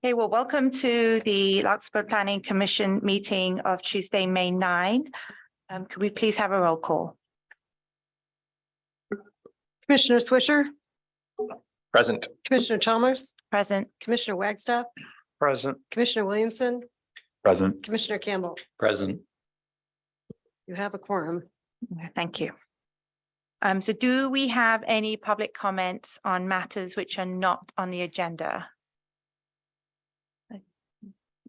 Okay, well, welcome to the Larkspur Planning Commission meeting of Tuesday, May 9. Could we please have a roll call? Commissioner Swisher, Present. Commissioner Chalmers, Present. Commissioner Wagstaff, Present. Commissioner Williamson, Present. Commissioner Campbell. Present. You have a quorum. Thank you. So do we have any public comments on matters which are not on the agenda?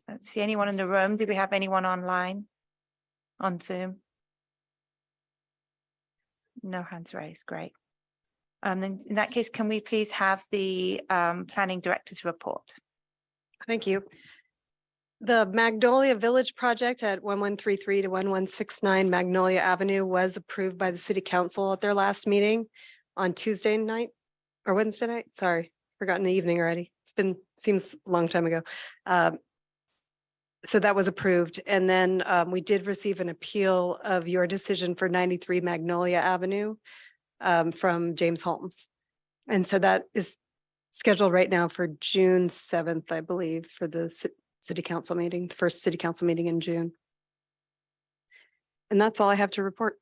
I don't see anyone in the room. Do we have anyone online on Zoom? No hands raised. Great. Then in that case, can we please have the planning director's report? Thank you. The Magnolia Village project at 1133 to 1169 Magnolia Avenue was approved by the city council at their last meeting on Tuesday night or Wednesday night. Sorry, forgotten the evening already. Seems a long time ago. So that was approved. And then we did receive an appeal of your decision for 93 Magnolia Avenue from James Holmes. And so that is scheduled right now for June 7th, I believe, for the city council meeting, the first city council meeting in June. And that's all I have to report.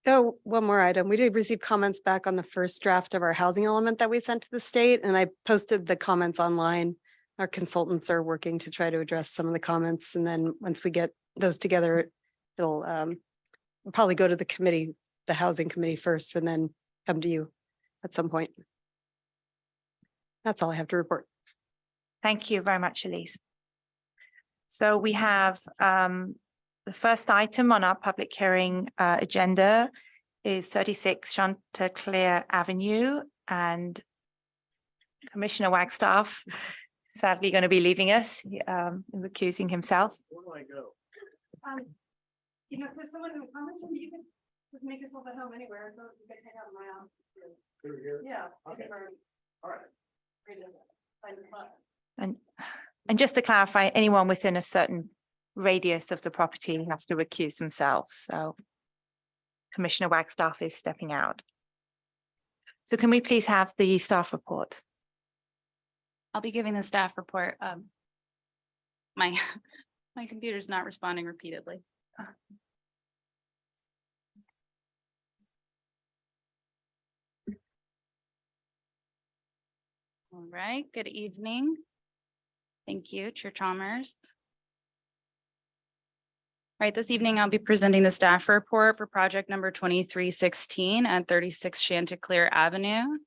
Oh, one more item. We did receive comments back on the first draft of our housing element that we sent to the state, and I posted the comments online. Our consultants are working to try to address some of the comments. And then once we get those together, it'll we'll probably go to the committee, the housing committee first, and then come to you at some point. That's all I have to report. Thank you very much, Elise. So we have the first item on our public hearing agenda is 36 Chanticleer Avenue, and Commissioner Wagstaff sadly going to be leaving us, recusing himself. Where do I go? You know, if there's someone who comments from you, can just make yourself at home anywhere. So you can hang out in my office. Yeah. Okay. All right. And just to clarify, anyone within a certain radius of the property has to recuse themselves. So Commissioner Wagstaff is stepping out. So can we please have the staff report? I'll be giving the staff report. My computer's not responding repeatedly. All right, good evening. Thank you, Chair Chalmers. All right, this evening I'll be presenting the staff report for project number 2316 at 36 Chanticleer Avenue.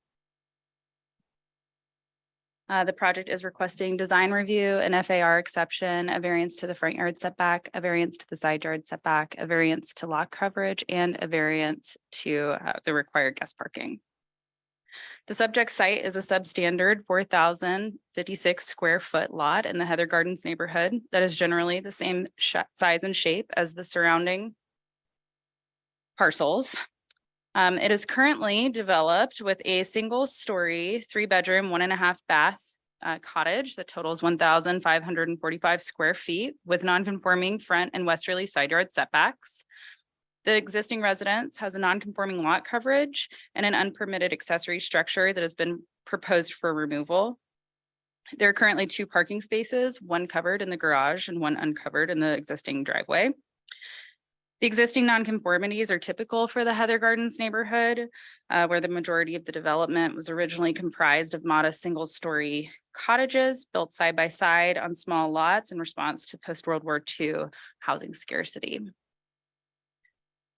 The project is requesting design review, an FAR exception, a variance to the front yard setback, a variance to the side yard setback, a variance to lot coverage, and a variance to the required guest parking. The subject site is a substandard 4,056 square foot lot in the Heather Gardens neighborhood that is generally the same size and shape as the surrounding parcels. It is currently developed with a single story, 3-bedroom, 1.5 bath cottage that totals 1,545 square feet with non-conforming front and westerly side yard setbacks. The existing residence has a non-conforming lot coverage and an unpermitted accessory structure that has been proposed for removal. There are currently 2 parking spaces, one covered in the garage and one uncovered in the existing driveway. The existing nonconformities are typical for the Heather Gardens neighborhood, where the majority of the development was originally comprised of modest single-story cottages built side by side on small lots in response to post-World War II housing scarcity.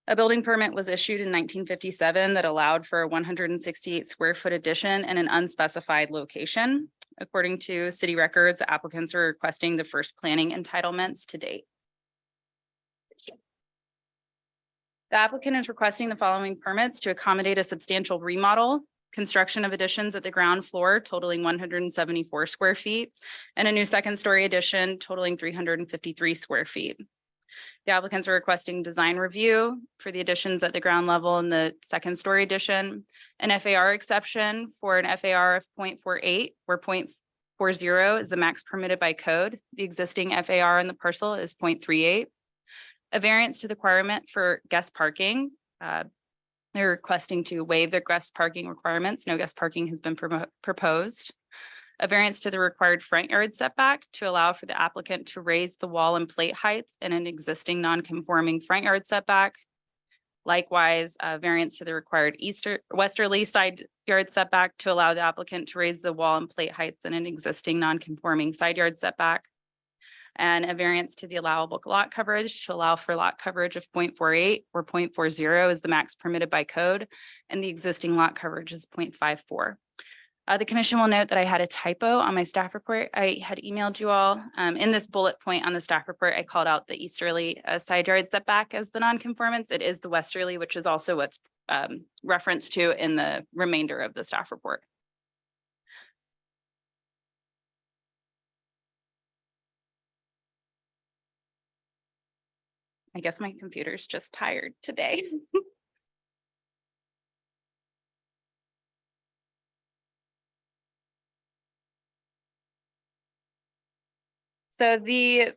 A building permit was issued in 1957 that allowed for a 168 square foot addition in an unspecified location. According to city records, applicants are requesting the first planning entitlements to date. The applicant is requesting the following permits to accommodate a substantial remodel, construction of additions at the ground floor totaling 174 square feet, and a new second-story addition totaling 353 square feet. The applicants are requesting design review for the additions at the ground level and the second-story addition, an FAR exception for an FAR of 0.48, where 0.40 is the max permitted by code. The existing FAR in the parcel is 0.38. A variance to the requirement for guest parking. They're requesting to waive their guest parking requirements. No guest parking has been proposed. A variance to the required front yard setback to allow for the applicant to raise the wall and plate heights in an existing non-conforming front yard setback. Likewise, a variance to the required westerly side yard setback to allow the applicant to raise the wall and plate heights in an existing non-conforming side yard setback. And a variance to the allowable lot coverage to allow for lot coverage of 0.48 or 0.40 is the max permitted by code, and the existing lot coverage is 0.54. The commission will note that I had a typo on my staff report. I had emailed you all in this bullet point on the staff report. I called out the easterly side yard setback as the nonconformance. It is the westerly, which is also what's referenced to in the remainder of the staff report. I guess my computer's just tired today. So the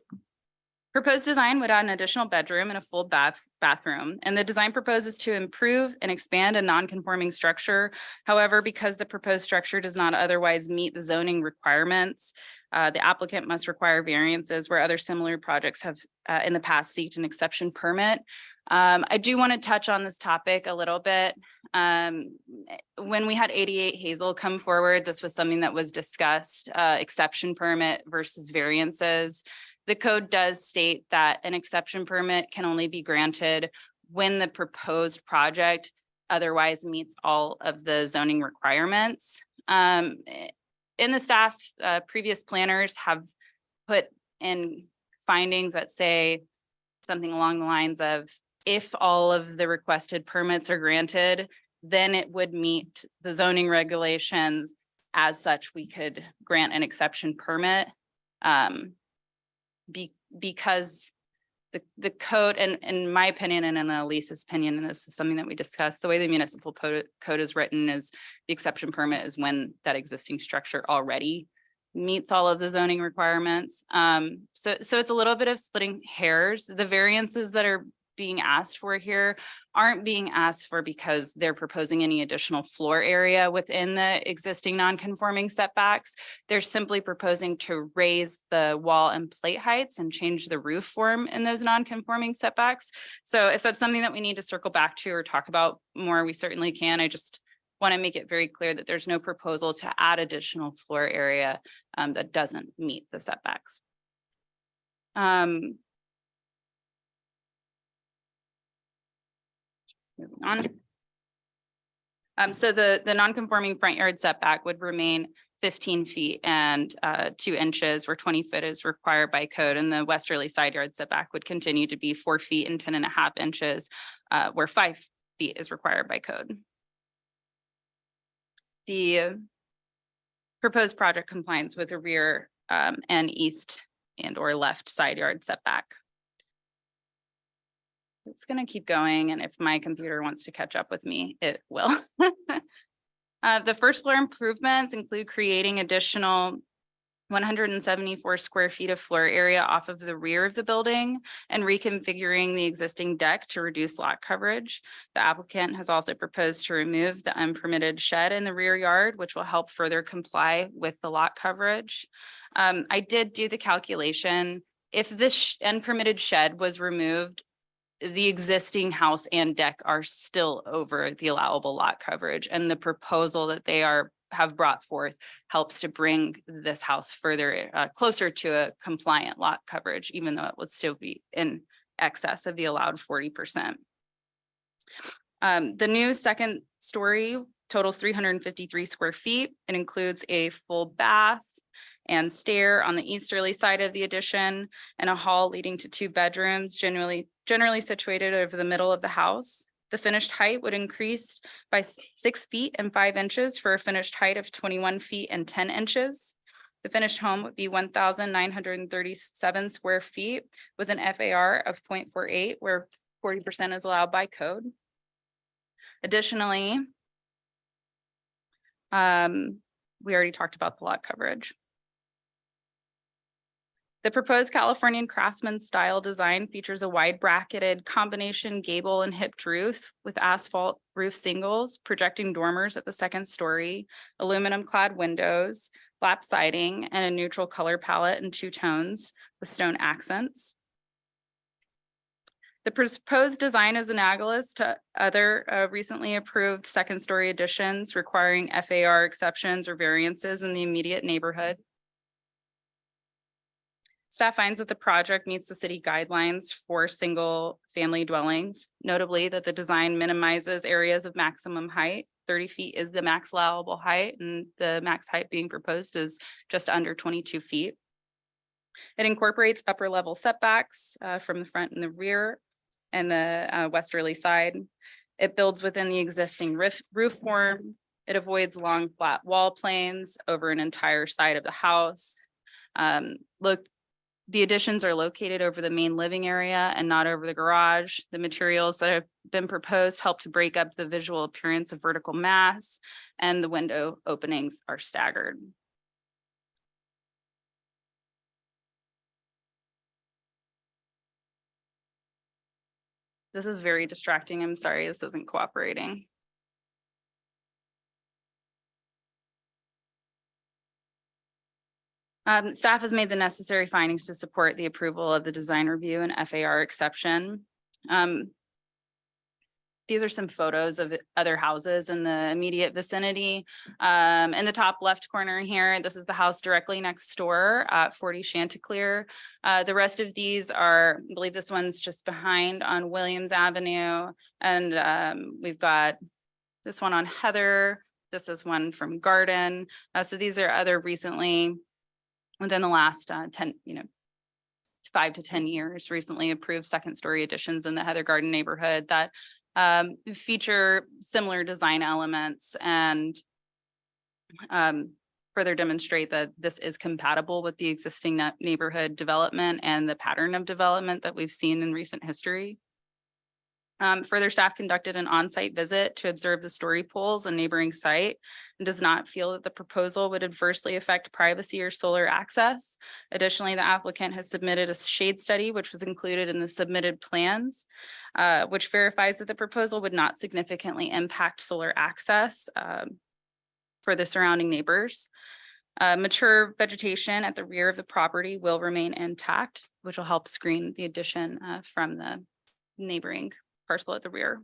proposed design would add an additional bedroom and a full bathroom, and the design proposes to improve and expand a non-conforming structure. However, because the proposed structure does not otherwise meet the zoning requirements, the applicant must require variances where other similar projects have in the past sought an exception permit. I do want to touch on this topic a little bit. When we had 88 Hazel come forward, this was something that was discussed, exception permit versus variances. The code does state that an exception permit can only be granted when the proposed project otherwise meets all of the zoning requirements. In the staff, previous planners have put in findings that say something along the lines of, if all of the requested permits are granted, then it would meet the zoning regulations. As such, we could grant an exception permit. Because the code, and in my opinion, and in Elisa's opinion, and this is something that we discussed, the way the municipal code is written is the exception permit is when that existing structure already meets all of the zoning requirements. So it's a little bit of splitting hairs. The variances that are being asked for here aren't being asked for because they're proposing any additional floor area within the existing non-conforming setbacks. They're simply proposing to raise the wall and plate heights and change the roof form in those non-conforming setbacks. So if that's something that we need to circle back to or talk about more, we certainly can. I just want to make it very clear that there's no proposal to add additional floor area that doesn't meet the setbacks. Moving on. So the non-conforming front yard setback would remain 15 feet and 2 inches, where 20 feet is required by code, and the westerly side yard setback would continue to be 4 feet and 10.5 inches, where 5 feet is required by code. The proposed project complies with the rear and east and or left side yard setback. It's going to keep going, and if my computer wants to catch up with me, it will. The first floor improvements include creating additional 174 square feet of floor area off of the rear of the building and reconfiguring the existing deck to reduce lot coverage. The applicant has also proposed to remove the unpermitted shed in the rear yard, which will help further comply with the lot coverage. I did do the calculation. If this unpermitted shed was removed, the existing house and deck are still over the allowable lot coverage, and the proposal that they have brought forth helps to bring this house further closer to a compliant lot coverage, even though it would still be in excess of the allowed 40%. The new second story totals 353 square feet. It includes a full bath and stair on the easterly side of the addition and a hall leading to 2 bedrooms, generally situated over the middle of the house. The finished height would increase by 6 feet and 5 inches for a finished height of 21 feet and 10 inches. The finished home would be 1,937 square feet with an FAR of 0.48, where 40% is allowed by code. Additionally, we already talked about the lot coverage. The proposed Californian craftsman style design features a wide bracketed combination gable and hipped roof with asphalt roof singles, projecting dormers at the second story, aluminum clad windows, lap siding, and a neutral color palette in 2 tones with stone accents. The proposed design is analogous to other recently approved second story additions requiring FAR exceptions or variances in the immediate neighborhood. Staff finds that the project meets the city guidelines for single family dwellings, notably that the design minimizes areas of maximum height. 30 feet is the max allowable height, and the max height being proposed is just under 22 feet. It incorporates upper level setbacks from the front and the rear and the westerly side. It builds within the existing roof form. It avoids long flat wall planes over an entire side of the house. The additions are located over the main living area and not over the garage. The materials that have been proposed help to break up the visual appearance of vertical mass, and the window openings are staggered. This is very distracting. I'm sorry, this isn't cooperating. Staff has made the necessary findings to support the approval of the design review and FAR exception. These are some photos of other houses in the immediate vicinity. In the top left corner here, this is the house directly next door at 40 Chanticleer. The rest of these are, I believe this one's just behind on Williams Avenue. And we've got this one on Heather. This is one from Garden. So these are other recently, within the last 5 to 10 years, recently approved second story additions in the Heather Garden neighborhood that feature similar design elements and further demonstrate that this is compatible with the existing neighborhood development and the pattern of development that we've seen in recent history. Further, staff conducted an on-site visit to observe the story poles and neighboring site and does not feel that the proposal would adversely affect privacy or solar access. Additionally, the applicant has submitted a shade study, which was included in the submitted plans, which verifies that the proposal would not significantly impact solar access for the surrounding neighbors. Mature vegetation at the rear of the property will remain intact, which will help screen the addition from the neighboring parcel at the rear.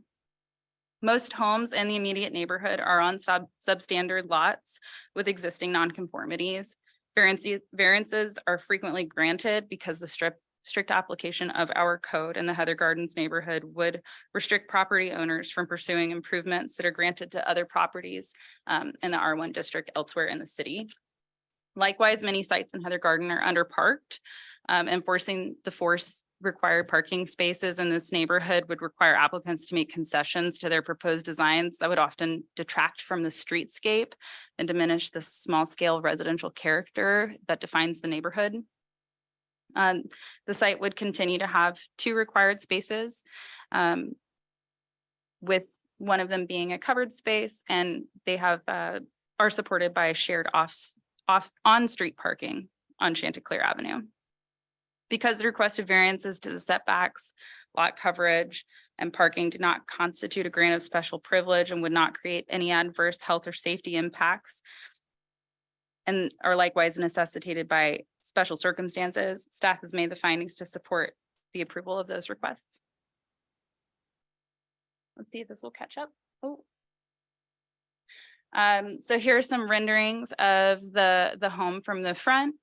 Most homes in the immediate neighborhood are on substandard lots with existing nonconformities. Variances are frequently granted because the strict application of our code in the Heather Gardens neighborhood would restrict property owners from pursuing improvements that are granted to other properties in the R1 district elsewhere in the city. Likewise, many sites in Heather Garden are underparked. Enforcing the required parking spaces in this neighborhood would require applicants to make concessions to their proposed designs that would often detract from the streetscape and diminish the small scale residential character that defines the neighborhood. The site would continue to have 2 required spaces, with one of them being a covered space, and they have are supported by shared on-street parking on Chanticleer Avenue. Because the requested variances to the setbacks, lot coverage, and parking do not constitute a grant of special privilege and would not create any adverse health or safety impacts, and are likewise necessitated by special circumstances, staff has made the findings to support the approval of those requests. Let's see if this will catch up. Oh. So here are some renderings of the home from the front.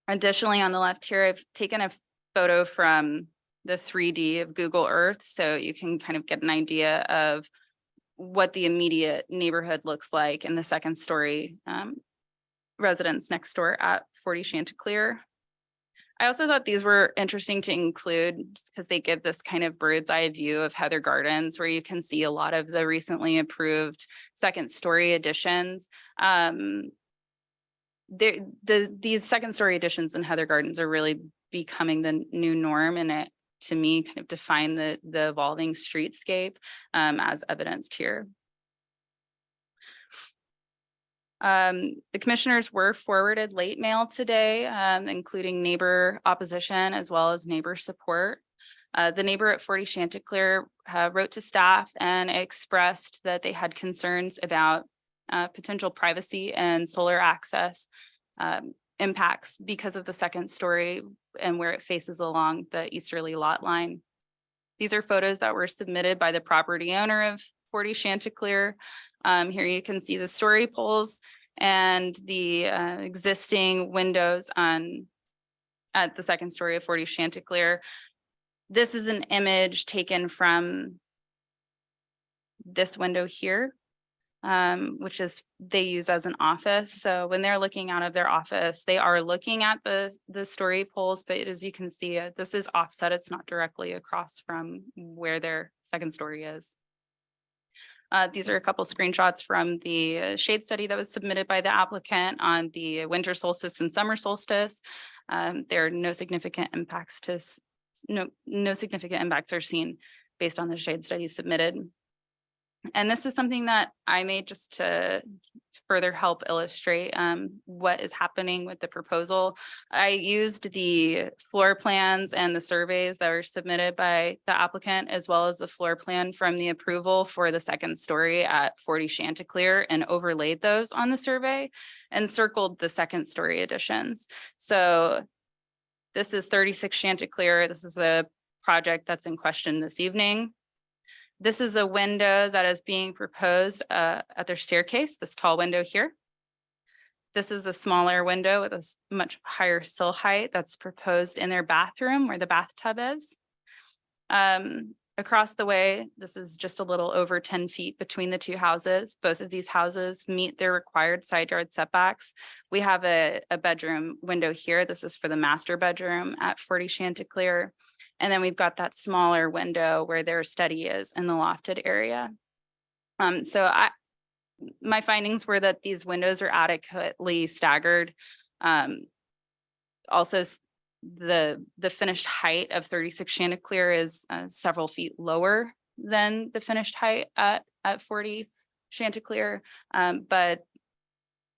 Additionally, on the left here, I've taken a photo from the 3D of Google Earth, so you can kind of get an idea of what the immediate neighborhood looks like in the second story residence next door at 40 Chanticleer. I also thought these were interesting to include because they give this kind of bird's eye view of Heather Gardens, where you can see a lot of the recently approved second story additions. These second story additions in Heather Gardens are really becoming the new norm, and it, to me, kind of define the evolving streetscape as evidenced here. The commissioners were forwarded late mail today, including neighbor opposition as well as neighbor support. The neighbor at 40 Chanticleer wrote to staff and expressed that they had concerns about potential privacy and solar access impacts because of the second story and where it faces along the easterly lot line. These are photos that were submitted by the property owner of 40 Chanticleer. Here you can see the story poles and the existing windows at the second story of 40 Chanticleer. This is an image taken from this window here, which is they use as an office. So when they're looking out of their office, they are looking at the story poles, but as you can see, this is offset. It's not directly across from where their second story is. These are a couple screenshots from the shade study that was submitted by the applicant on the winter solstice and summer solstice. There are no significant impacts no significant impacts are seen based on the shade study submitted. And this is something that I made just to further help illustrate what is happening with the proposal. I used the floor plans and the surveys that were submitted by the applicant, as well as the floor plan from the approval for the second story at 40 Chanticleer, and overlaid those on the survey and circled the second story additions. So this is 36 Chanticleer. This is a project that's in question this evening. This is a window that is being proposed at their staircase, this tall window here. This is a smaller window with a much higher sill height that's proposed in their bathroom where the bathtub is. Across the way, this is just a little over 10 feet between the two houses. Both of these houses meet their required side yard setbacks. We have a bedroom window here. This is for the master bedroom at 40 Chanticleer. And then we've got that smaller window where their study is in the lofted area. My findings were that these windows are adequately staggered. Also, the finished height of 36 Chanticleer is several feet lower than the finished height at 40 Chanticleer. But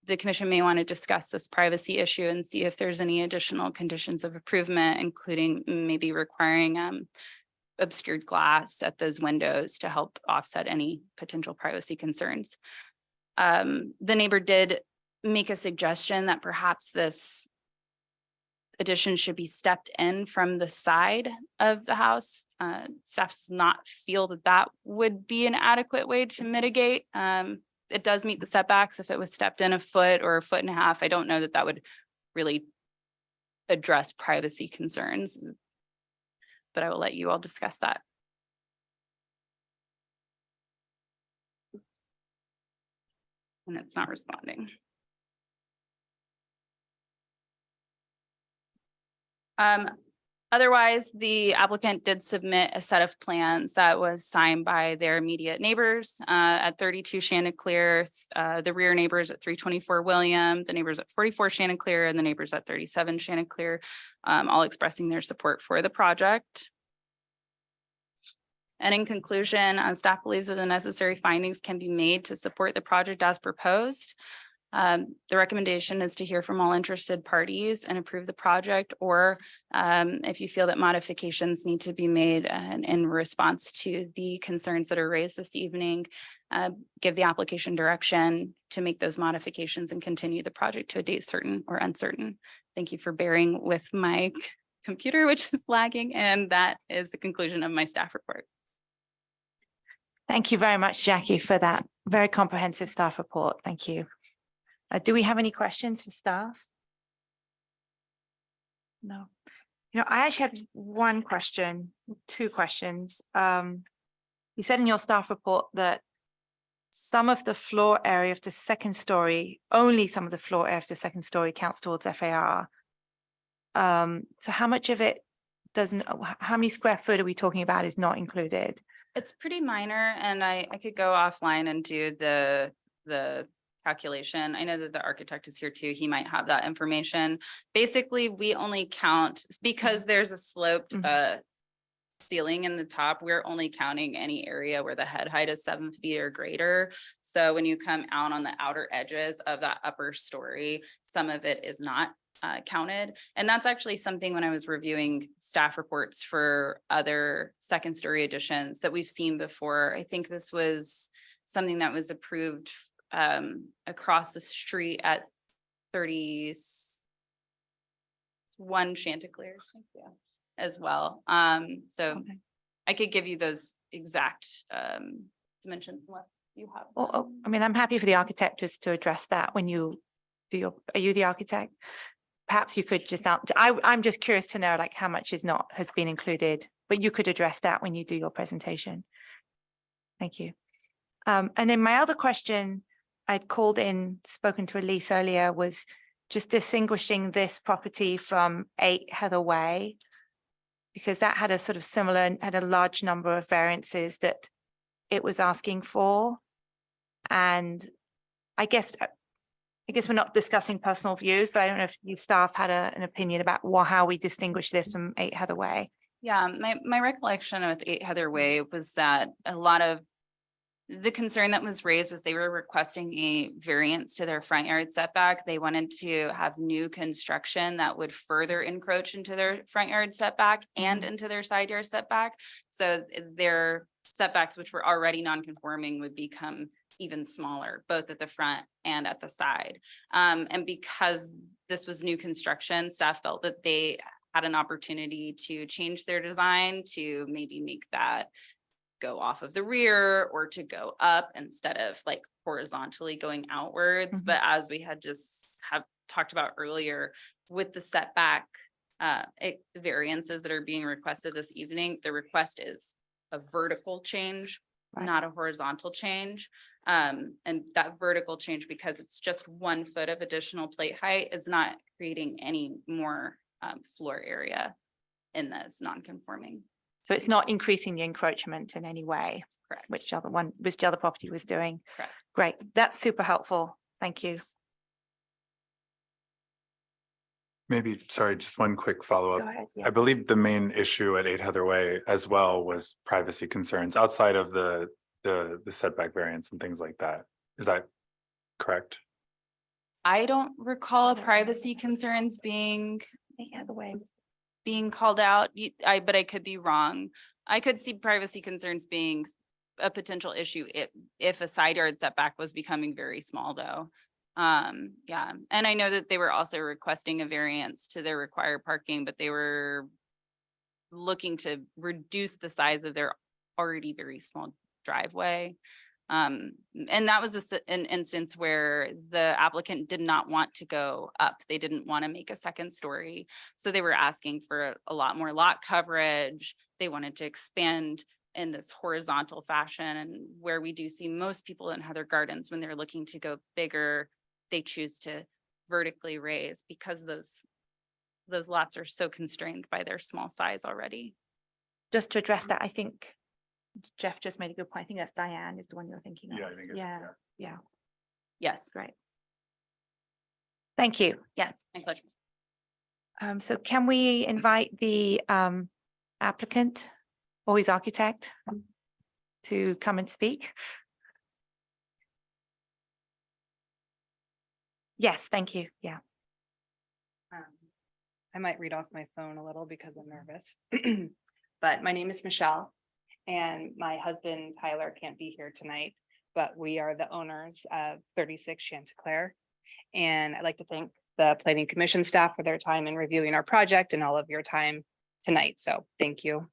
the commission may want to discuss this privacy issue and see if there's any additional conditions of improvement, including maybe requiring obscured glass at those windows to help offset any potential privacy concerns. The neighbor did make a suggestion that perhaps this addition should be stepped in from the side of the house. Staff does not feel that that would be an adequate way to mitigate. It does meet the setbacks. If it was stepped in a foot or a foot and a half, I don't know that that would really address privacy concerns, but I will let you all discuss that. And it's not responding. Otherwise, the applicant did submit a set of plans that was signed by their immediate neighbors at 32 Chanticleer, the rear neighbors at 324 William, the neighbors at 44 Chanticleer, and the neighbors at 37 Chanticleer, all expressing their support for the project. And in conclusion, staff believes that the necessary findings can be made to support the project as proposed. The recommendation is to hear from all interested parties and approve the project, or if you feel that modifications need to be made in response to the concerns that are raised this evening, give the application direction to make those modifications and continue the project to a date certain or uncertain. Thank you for bearing with my computer, which is lagging, and that is the conclusion of my staff report. Thank you very much, Jackie, for that very comprehensive staff report. Thank you. Do we have any questions for staff? No. I actually had one question, two questions. You said in your staff report that some of the floor area of the second story, only some of the floor area of the second story counts towards FAR. So how much of it doesn't, how many square foot are we talking about is not included? It's pretty minor, and I could go offline and do the calculation. I know that the architect is here too. He might have that information. Basically, we only count because there's a sloped ceiling in the top, we're only counting any area where the head height is 7 feet or greater. So when you come out on the outer edges of that upper story, some of it is not counted. And that's actually something when I was reviewing staff reports for other second story additions that we've seen before. I think this was something that was approved across the street at 31 Chanticleer as well. So Okay. I could give you those exact dimensions unless you have. Well, them. I mean, I'm happy for the architect just to address that when you do your, are you the architect? Perhaps you could just, I'm just curious to know like how much has been included, but you could address that when you do your presentation. Thank you. And then my other question, I'd spoken to Elise earlier, was just distinguishing this property from 8 Heather Way, because that had a sort of similar, had a large number of variances that it was asking for. And I guess we're not discussing personal views, but I don't know if you staff had an opinion about how we distinguish this from 8 Heather Way. Yeah, my recollection with 8 Heather Way was that a lot of the concern that was raised was they were requesting a variance to their front yard setback. They wanted to have new construction that would further encroach into their front yard setback and into their side yard setback. So their setbacks, which were already non-conforming, would become even smaller, both at the front and at the side. And because this was new construction, staff felt that they had an opportunity to change their design to maybe make that go off of the rear or to go up instead of like horizontally going outwards. But as we had just talked about earlier with the setback variances that are being requested this evening, the request is a vertical change, not a horizontal change. And that vertical change, because it's just 1 foot of additional plate height, is not creating any more floor area in this non-conforming. So it's not increasing the encroachment in any way. Correct. Which the other property was doing. Correct. Great. That's super helpful. Thank you. Maybe, sorry, just one quick follow-up. Go ahead. I Yeah. believe the main issue at 8 Heather Way as well was privacy concerns outside of the setback variance and things like that. Is that correct? I don't recall privacy concerns being The way. called out. But I could be wrong. I could see privacy concerns being a potential issue if a side yard setback was becoming very small though. Yeah, and I know that they were also requesting a variance to their required parking, but they were looking to reduce the size of their already very small driveway. And that was an instance where the applicant did not want to go up. They didn't want to make a second story. So they were asking for a lot more lot coverage. They wanted to expand in this horizontal fashion, and where we do see most people in Heather Gardens, when they're looking to go bigger, they choose to vertically raise because those lots are so constrained by their small size already. Just to address that, I think Jeff just made a good point. I think that's Diane is the one you're thinking of. Yeah, I think it is, Yeah. Yes. Great. Thank you. Yes, my pleasure. So can we invite the applicant or his architect to come and speak? Yes, thank you. Yeah. I might read off my phone a little because I'm nervous. But my name is Michelle and my husband Tyler can't be here tonight, but we are the owners of 36 Chanticleer. And I'd like to thank the Planning Commission staff for their time in reviewing our project and all of your time tonight. So thank you.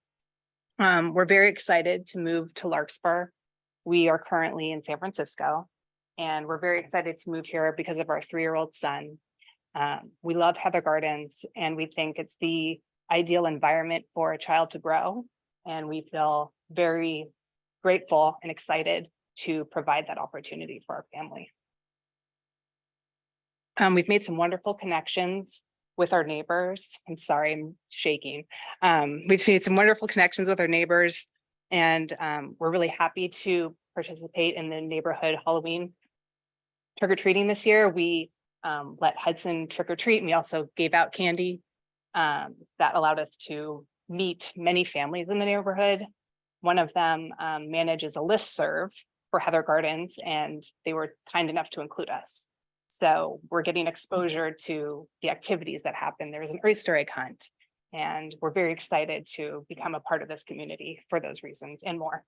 We're very excited to move to Larkspur. We are currently in San Francisco and we're very excited to move here because of our 3-year-old son. We love Heather Gardens and we think it's the ideal environment for a child to grow. And we feel very grateful and excited to provide that opportunity for our family. We've made some wonderful connections with our neighbors. I'm sorry, I'm shaking. We've made some wonderful connections with our neighbors and we're really happy to participate in the neighborhood Halloween trick-or-treating this year. We let Hudson trick-or-treat and we also gave out candy. That allowed us to meet many families in the neighborhood. One of them manages a listserv for Heather Gardens, and they were kind enough to include us. So we're getting exposure to the activities that happen. There's an Easter egg hunt, and we're very excited to become a part of this community for those reasons and more.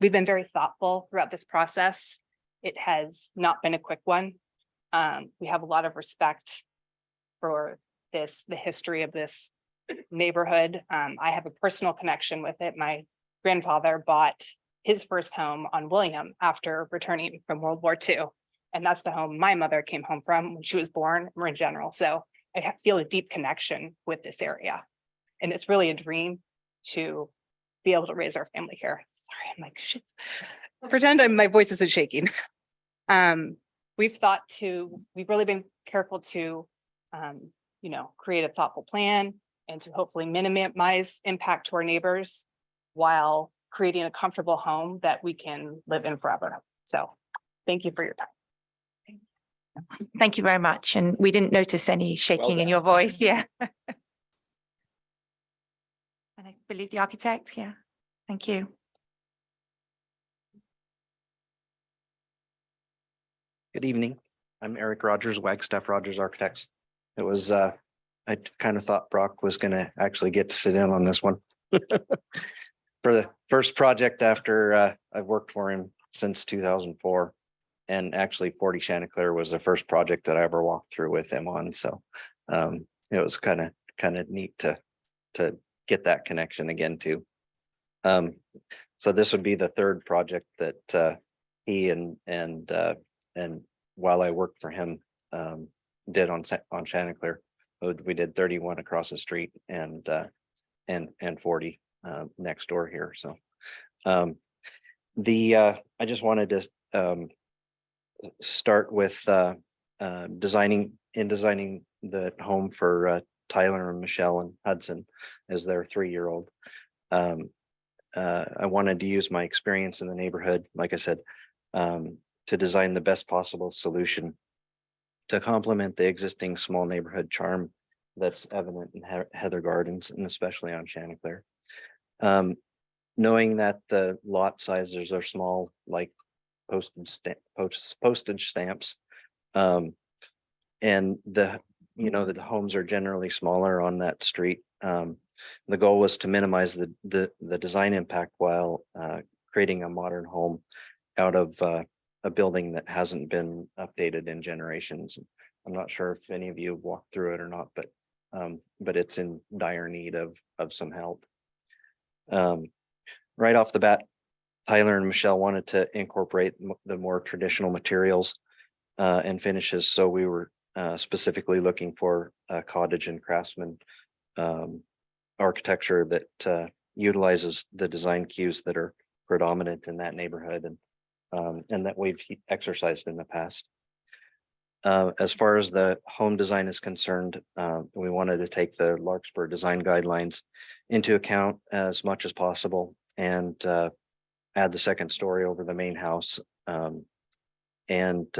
We've been very thoughtful throughout this process. It has not been a quick one. We have a lot of respect for the history of this neighborhood. I have a personal connection with it. My grandfather bought his first home on William after returning from World War II. And that's the home my mother came home from when she was born, Marin General. So I feel a deep connection with this area. And it's really a dream to be able to raise our family here. Sorry, I'm like, shit. Pretend my voice isn't shaking. We've really been careful to, create a thoughtful plan and to hopefully minimize impact to our neighbors while creating a comfortable home that we can live in forever. So thank you for your time. Thank you very much. And we didn't notice any shaking in your voice. Yeah. And I believe the architect. Yeah. Thank you. Good evening. I'm Eric Rogers, Wagstaff Rogers Architects. It was, I kind of thought Brock was going to actually get to sit in on this one. For the first project after I've worked for him since 2004. And actually 40 Chanticleer was the first project that I ever walked through with him on. So it was kind of neat to get that connection again too. So this would be the third project that he and while I worked for him did on Chanticleer. We did 31 across the street and 40 next door here. So I just wanted to start with designing the home for Tyler and Michelle and Hudson as their 3-year-old. I wanted to use my experience in the neighborhood, like I said, to design the best possible solution to complement the existing small neighborhood charm that's evident in Heather Gardens and especially on Chanticleer. Knowing that the lot sizes are small, like postage stamps, and the homes are generally smaller on that street. The goal was to minimize the design impact while creating a modern home out of a building that hasn't been updated in generations. I'm not sure if any of you walked through it or not, but it's in dire need of some help. Right off the bat, Tyler and Michelle wanted to incorporate the more traditional materials and finishes. So we were specifically looking for a cottage and craftsman architecture that utilizes the design cues that are predominant in that neighborhood and that we've exercised in the past. As far as the home design is concerned, we wanted to take the Larkspur design guidelines into account as much as possible and add the second story over the main house and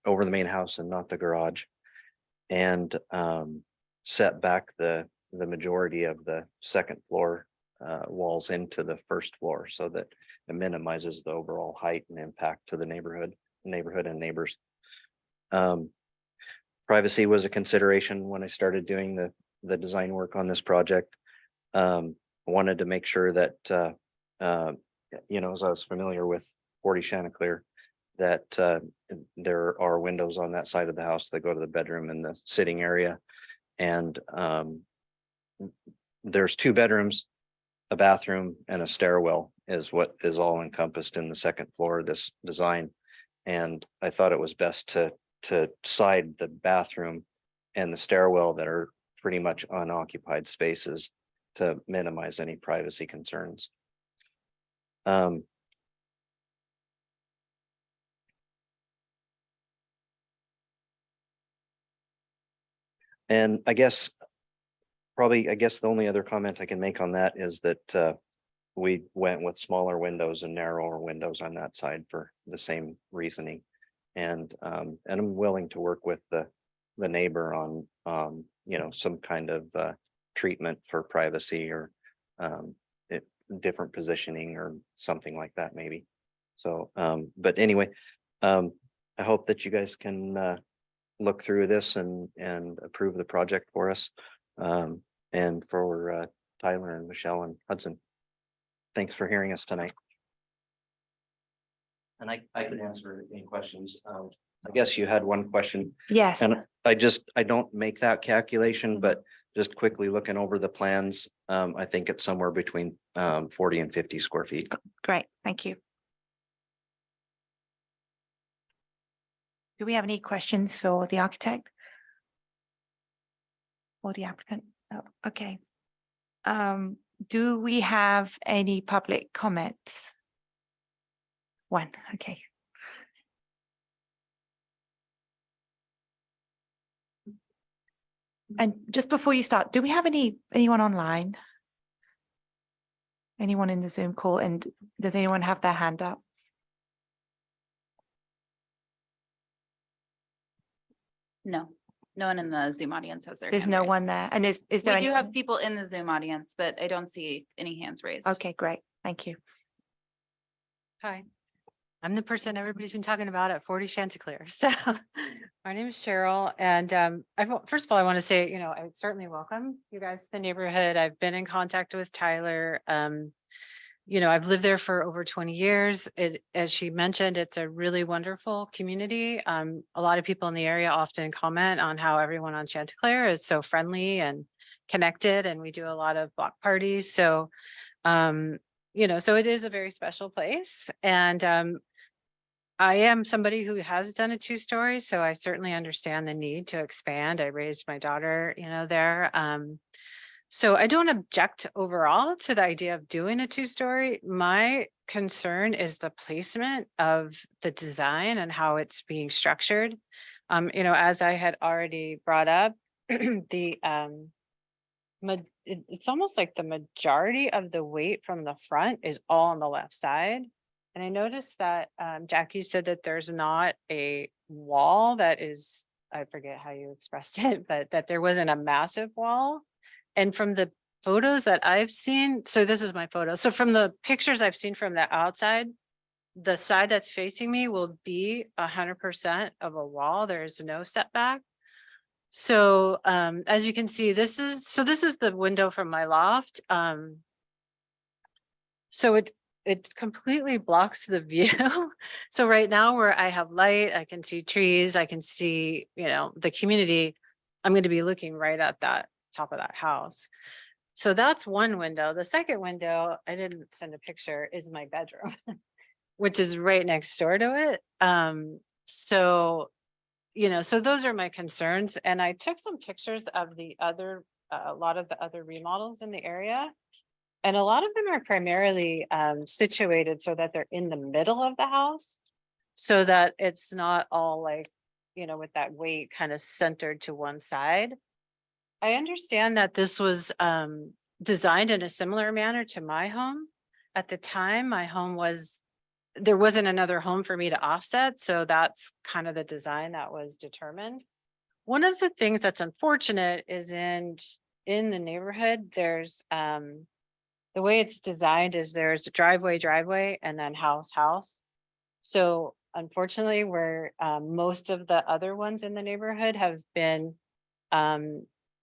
over the main house and not the garage, and set back the majority of the second floor walls into the first floor so that it minimizes the overall height and impact to the neighborhood and neighbors. Privacy was a consideration when I started doing the design work on this project. I wanted to make sure that as I was familiar with 40 Chanticleer, that there are windows on that side of the house that go to the bedroom and the sitting area. And there's 2 bedrooms, a bathroom, and a stairwell is what is all encompassed in the second floor of this design. And I thought it was best to side the bathroom and the stairwell that are pretty much unoccupied spaces to minimize any privacy concerns. And I guess the only other comment I can make on that is that we went with smaller windows and narrower windows on that side for the same reasoning. And I'm willing to work with the the neighbor on, some kind of treatment for privacy or different positioning or something like that, maybe. So, but anyway, I hope that you guys can look through this and approve the project for us. And for Tyler and Michelle and Hudson. Thanks for hearing us tonight. And I could answer any questions. I guess you had one question. Yes, And I don't make that calculation, but just quickly looking over the plans, I think it's somewhere between 40 and 50 square feet. great, thank you. Do we have any questions for the architect? Or the applicant? Oh, okay. Do we have any public comments? One, okay. And just before you start, do we have anyone online? Anyone in the Zoom call, and does anyone have their hand up? No, no one in the Zoom audience has their. There's hand no raised. one there, and is We there any? do have people in the Zoom audience, but I don't see any hands raised. Okay, great, thank you. Hi, I'm the person everybody's been talking about at 40 Chanticleer. So my name is Cheryl, and first of all, I want to say, I certainly welcome you guys to the neighborhood. I've been in contact with Tyler. I've lived there for over 20 years. As she mentioned, it's a really wonderful community. A lot of people in the area often comment on how everyone on Chanticleer is so friendly and connected, and we do a lot of block parties. So so it is a very special place. And I am somebody who has done a 2-story, so I certainly understand the need to expand. I raised my daughter, there. So I don't object overall to the idea of doing a 2-story. My concern is the placement of the design and how it's being structured. As I had already brought up, it's almost like the majority of the weight from the front is all on the left side. And I noticed that Jackie said that there's not a wall that is, I forget how you expressed it, but that there wasn't a massive wall. And from the photos that I've seen, so this is my photo. So from the pictures I've seen from the outside, the side that's facing me will be 100% of a wall. There's no setback. So as you can see, this is the window from my loft. So it completely blocks the view. So right now where I have light, I can see trees, I can see, the community. I'm going to be looking right at that top of that house. So that's one window. The second window, I didn't send a picture, is my bedroom, which is right next door to it. So those are my concerns. And I took some pictures of a lot of the other remodels in the area. And a lot of them are primarily situated so that they're in the middle of the house, so that it's not all like, with that weight kind of centered to one side. I understand that this was designed in a similar manner to my home. At the time, my home there wasn't another home for me to offset. So that's kind of the design that was determined. One of the things that's unfortunate is in the neighborhood, there's the way it's designed is there's a driveway, and then house. So unfortunately, where most of the other ones in the neighborhood have been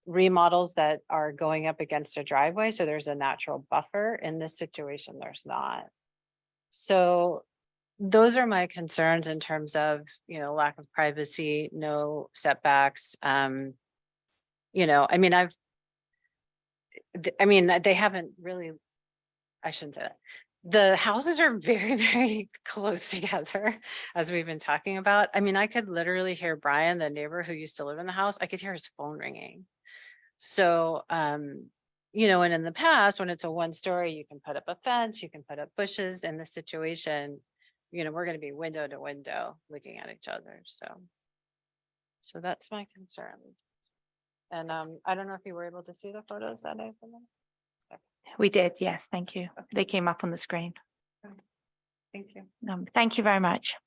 remodels that are going up against a driveway. So there's a natural buffer. In this situation, there's not. So those are my concerns in terms of, lack of privacy, no setbacks. They haven't really, I shouldn't say that. The houses are very, very close together, as we've been talking about. I could literally hear Brian, the neighbor who used to live in the house, I could hear his phone ringing. So, and in the past, when it's a 1-story, you can put up a fence, you can put up bushes. In this situation, we're going to be window to window looking at each other. So that's my concern. And I don't know if you were able to see the photos that I sent. We did, yes, thank you. They came up on the screen. Thank you. Thank you very much.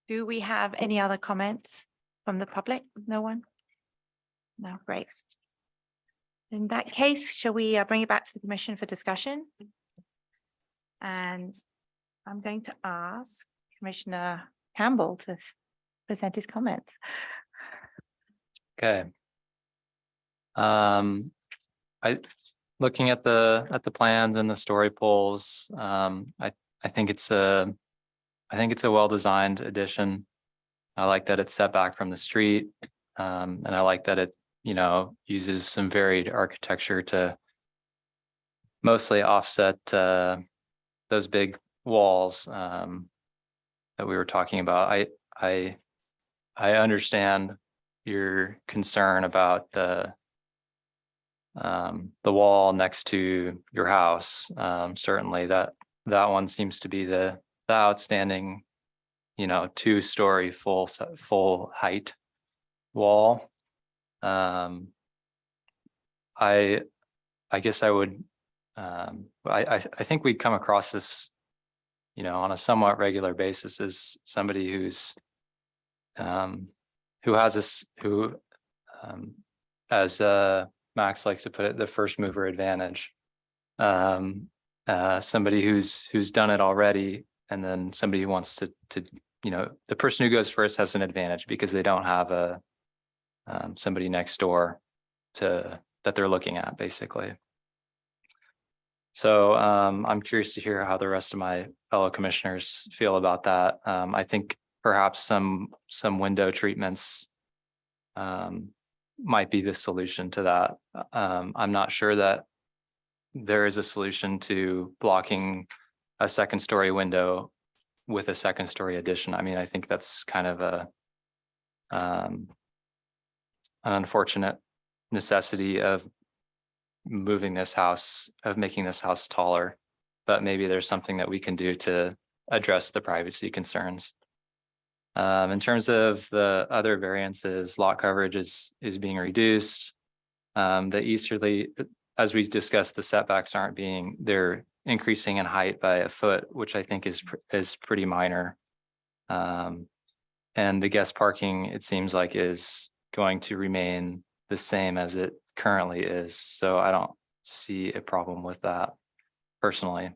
Do we have any other comments? from the public? No one? No, great. In that case, shall we bring it back to the commission for discussion? And I'm going to ask Commissioner Campbell to present his comments. Okay. Looking at the plans and the story poles, I think it's a well-designed addition. I like that it's set back from the street. And I like that it, uses some varied architecture to mostly offset those big walls that we were talking about. I understand your concern about the wall next to your house. Certainly that one seems to be the outstanding, 2-story full height wall. I guess I would, I think we come across this, on a somewhat regular basis as somebody who has this, as Max likes to put it, the first mover advantage. Somebody who's done it already, and then somebody who wants to, the person who goes first has an advantage because they don't have somebody next door that they're looking at, basically. So I'm curious to hear how the rest of my fellow commissioners feel about that. I think perhaps some window treatments might be the solution to that. I'm not sure that there is a solution to blocking a 2nd-story window with a 2nd-story addition. I mean, I think that's kind of an unfortunate necessity of making this house taller, but maybe there's something that we can do to address the privacy concerns. In terms of the other variances, lot coverage is being reduced. The easterly, as we discussed, the setbacks they're increasing in height by a foot, which I think is pretty minor. And the guest parking, it seems like, is going to remain the same as it currently is. So I don't see a problem with that personally.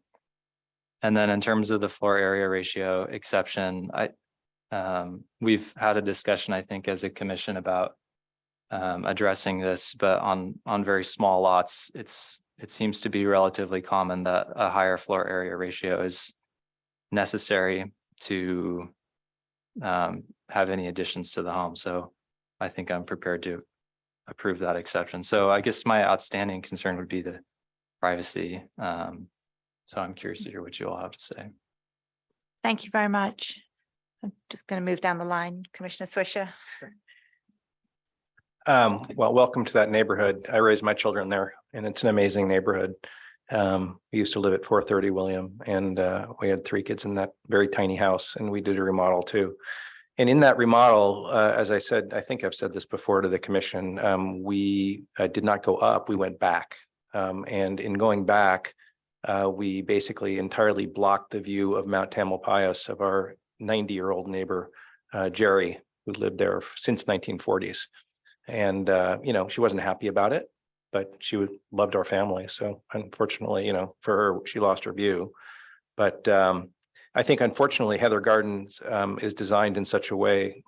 And then in terms of the floor area ratio exception, we've had a discussion, I think, as a commission about addressing this, but on very small lots, it seems to be relatively common that a higher floor area ratio is necessary to have any additions to the home. So I think I'm prepared to approve that exception. So I guess my outstanding concern would be the privacy. So I'm curious to hear what you all have to say. Thank you very much. I'm just going to move down the line. Commissioner Swisher. Well, welcome to that neighborhood. I raised my children there, and it's an amazing neighborhood. We used to live at 430 William, and we had 3 kids in that very tiny house, and we did a remodel too. And in that remodel, as I said, I think I've said this before to the commission, we did not go up, we went back. And in going back, we basically entirely blocked the view of Mount Tamalpais of our 90-year-old neighbor, Jerry, who lived there since 1940s. And, she wasn't happy about it, but she loved our family. So unfortunately, for her, she lost her view. But I think, unfortunately, Heather Gardens is designed in such a way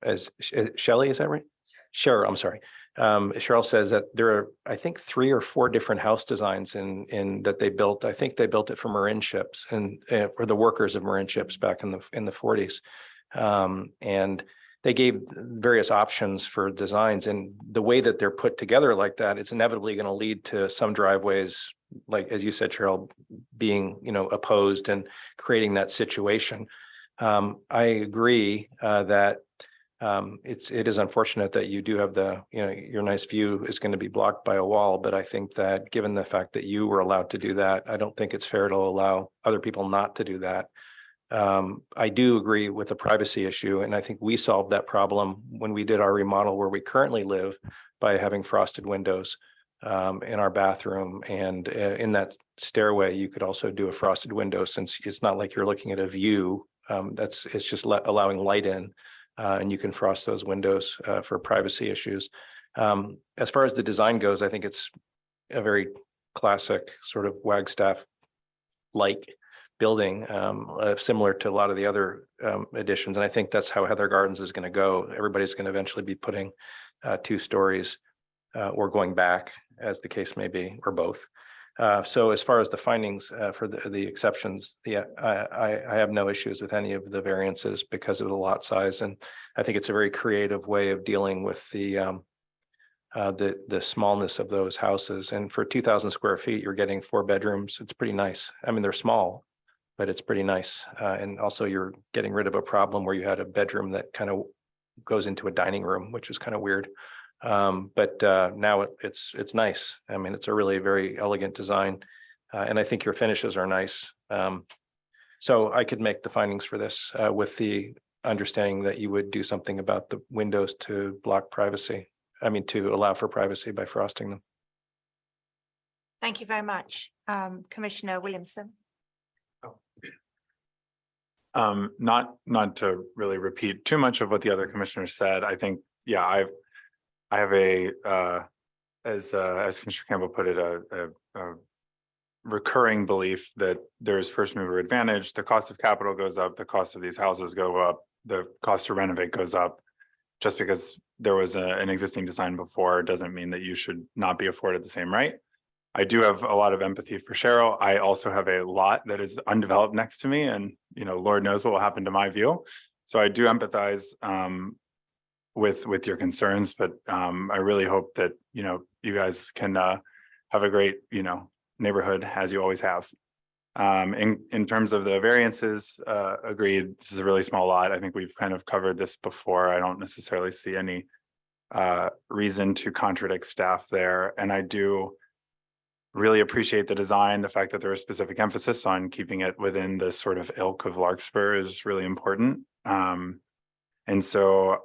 as Shelley, is that right? Cheryl, I'm sorry. Cheryl says that there are, I think, 3 or 4 different house designs in that they built. I think they built it for Marin ships and for the workers of Marin ships back in the 40s. And they gave various options for designs, and the way that they're put together like that, it's inevitably going to lead to some driveways, like, as you said, Cheryl, being, opposed and creating that situation. I agree that it is unfortunate that you do have your nice view is going to be blocked by a wall, but I think that given the fact that you were allowed to do that, I don't think it's fair to allow other people not to do that. I do agree with the privacy issue, and I think we solved that problem when we did our remodel where we currently live by having frosted windows in our bathroom, and in that stairway you could also do a frosted window, since it's not like you're looking at a view. It's just allowing light in. And you can frost those windows for privacy issues. As far as the design goes, I think it's a very classic sort of Wagstaff-like building, similar to a lot of the other additions. And I think that's how Heather Gardens is going to go. Everybody's going to eventually be putting 2 stories or going back, as the case may be, or both. So as far as the findings for the exceptions, I have no issues with any of the variances because of the lot size. And I think it's a very creative way of dealing with the smallness of those houses. And for 2,000 square feet, you're getting 4 bedrooms. It's pretty nice. I mean, they're small, but it's pretty nice. And also you're getting rid of a problem where you had a bedroom that kind of goes into a dining room, which is kind of weird. But now it's nice. I mean, it's a really very elegant design. And I think your finishes are nice. So I could make the findings for this with the understanding that you would do something about the windows to block privacy. I mean, to allow for privacy by frosting them. Thank you very much. Commissioner Williamson. Not to really repeat too much of what the other commissioners said. I think, yeah, I have a as Commissioner Campbell put it, a recurring belief that there's first mover advantage. The cost of capital goes up, the cost of these houses go up, the cost to renovate goes up. Just because there was an existing design before doesn't mean that you should not be afforded the same right. I do have a lot of empathy for Cheryl. I also have a lot that is undeveloped next to me, and Lord knows what will happen to my view. So I do empathize with your concerns, but I really hope that you guys can have a great neighborhood as you always have. In terms of the variances, agreed, this is a really small lot. I think we've kind of covered this before. I don't necessarily see any reason to contradict staff there. And I do really appreciate the design. The fact that there is specific emphasis on keeping it within the sort of ilk of Larkspur is really important. And so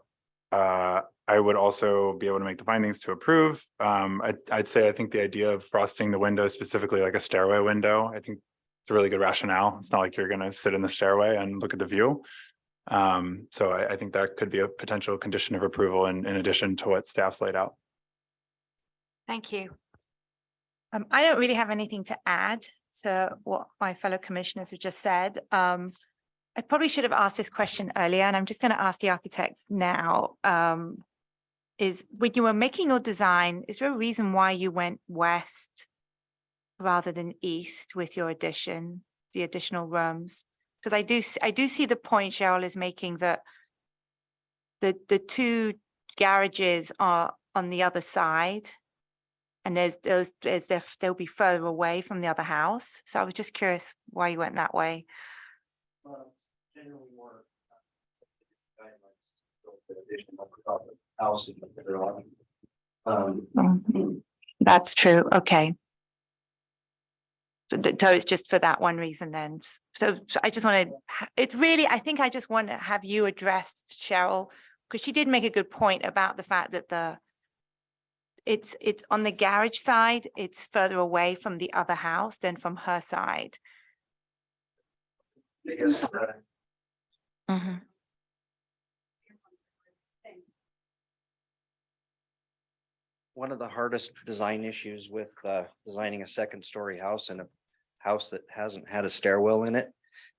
I would also be able to make the findings to approve. I'd say I think the idea of frosting the window, specifically like a stairway window, I think it's a really good rationale. It's not like you're going to sit in the stairway and look at the view. So I think that could be a potential condition of approval in addition to what staff's laid out. Thank you. I don't really have anything to add to what my fellow commissioners have just said. I probably should have asked this question earlier, and I'm just going to ask the architect now. Is when you were making your design, is there a reason why you went west rather than east with your addition, the additional rooms? Because I do see the point Cheryl is making, that the 2 garages are on the other side, and they'll be further away from the other house. So I was just curious why you went that way. Generally more houses. That's true. Okay. So it's just for that one reason then. So I just want to, it's really, I think I just want to have you addressed, Cheryl, because she did make a good point about the fact that it's on the garage side, it's further away from the other house than from her side. Because Mm-hmm. one of the hardest design issues with designing a 2nd-story house and a house that hasn't had a stairwell in it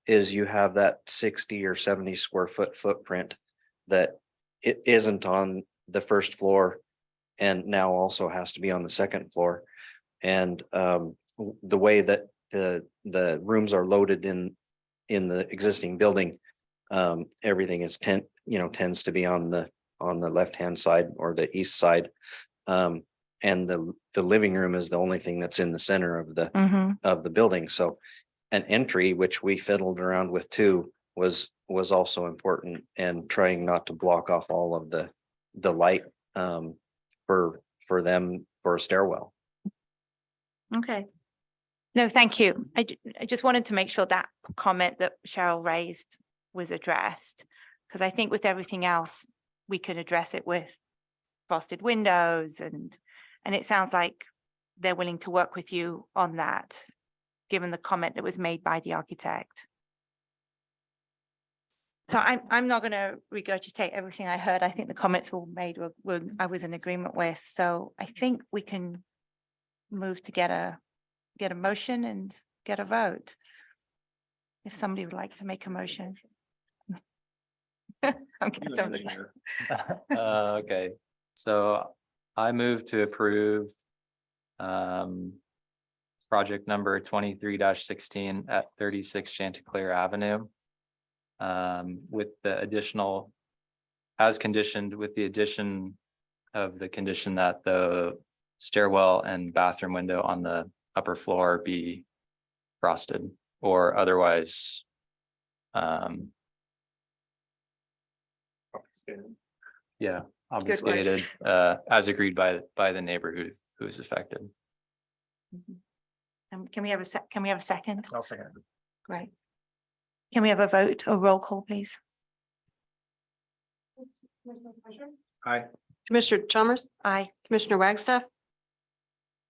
is you have that 60 or 70 square foot footprint that it isn't on the 1st floor and now also has to be on the 2nd floor. And the way that the rooms are loaded in the existing building, everything is tends to be on the left-hand side or the east side. And the living room is the only thing that's in the center of the building. So an entry, which we fiddled around with too, was also important, and trying not to block off all of the light for them for a stairwell. Okay. No, thank you. I just wanted to make sure that comment that Cheryl raised was addressed, because I think with everything else, we can address it with frosted windows, and it sounds like they're willing to work with you on that, given the comment that was made by the architect. So I'm not going to regurgitate everything I heard. I think the comments were made were I was in agreement with. So I think we can move to get a motion and get a vote. If somebody would like to make a motion. Okay, somebody- Okay, so I move to approve project number 23-16 at 36 Chanticleer Avenue. With the additional, as conditioned with the addition of the condition that the stairwell and bathroom window on the upper floor be frosted or otherwise yeah, obfuscated, as agreed by the neighbor who is affected. Can we have a second? I'll second. Great. Can we have a vote or roll call, please? Aye. Commissioner Chalmers, Aye. Commissioner Wagstaff.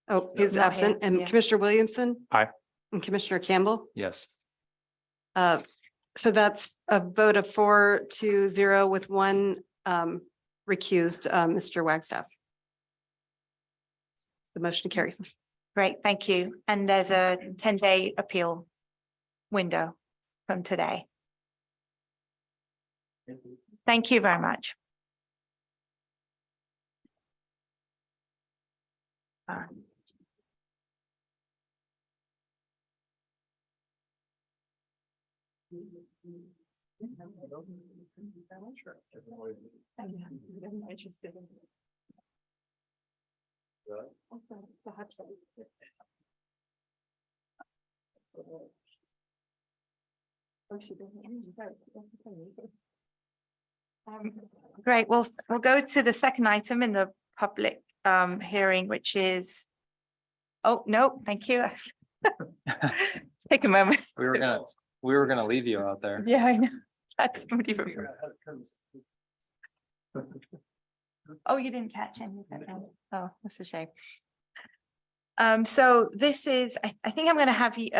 Oh, he's Not absent, here, and yeah. Commissioner Williamson. Aye. And Commissioner Campbell. Yes. So that's a vote of 4-0 with one recused, Mr. Wagstaff. The motion carries. Great, thank you. And there's a 10-day appeal window from today. Thank you very much. Great, well, we'll go to the second item in the public hearing, which is, oh, no, thank you. Take a moment. We were gonna leave you out there. Yeah, I know. That's somebody from. Oh, you didn't catch any of that. No. Oh, that's a shame. So this is, I think I'm going to have you,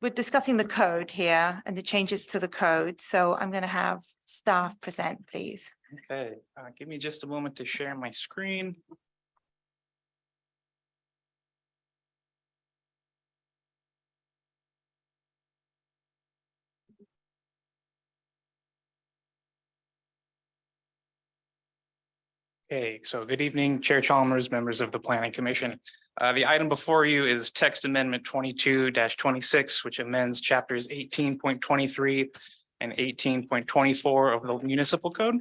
we're discussing the code here and the changes to the code. So I'm going to have staff present, please. Okay, give me just a moment to share my screen. Okay, so good evening, Chair Chalmers, members of the Planning Commission. The item before you is text amendment 22-26, which amends chapters 18.23 and 18.24 of the municipal code.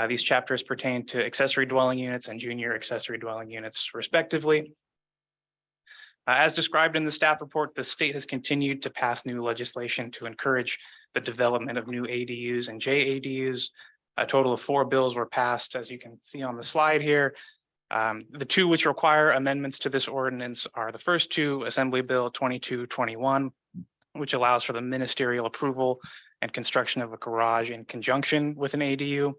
These chapters pertain to accessory dwelling units and junior accessory dwelling units respectively. As described in the staff report, the state has continued to pass new legislation to encourage the development of new ADUs and JADUs. A total of 4 bills were passed, as you can see on the slide here. The 2 which require amendments to this ordinance are the first 2, Assembly Bill 2221, which allows for the ministerial approval and construction of a garage in conjunction with an ADU,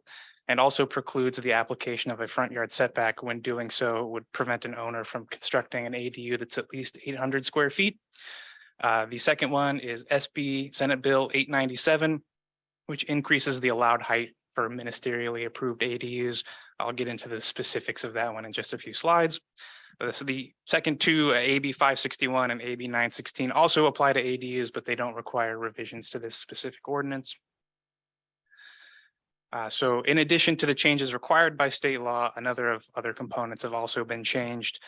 and also precludes the application of a front yard setback. When doing so, would prevent an owner from constructing an ADU that's at least 800 square feet. The second one is SB Senate Bill 897, which increases the allowed height for ministerially approved ADUs. I'll get into the specifics of that one in just a few slides. So the second 2, AB 561 and AB 916 also apply to ADUs, but they don't require revisions to this specific ordinance. So in addition to the changes required by state law, other components have also been changed.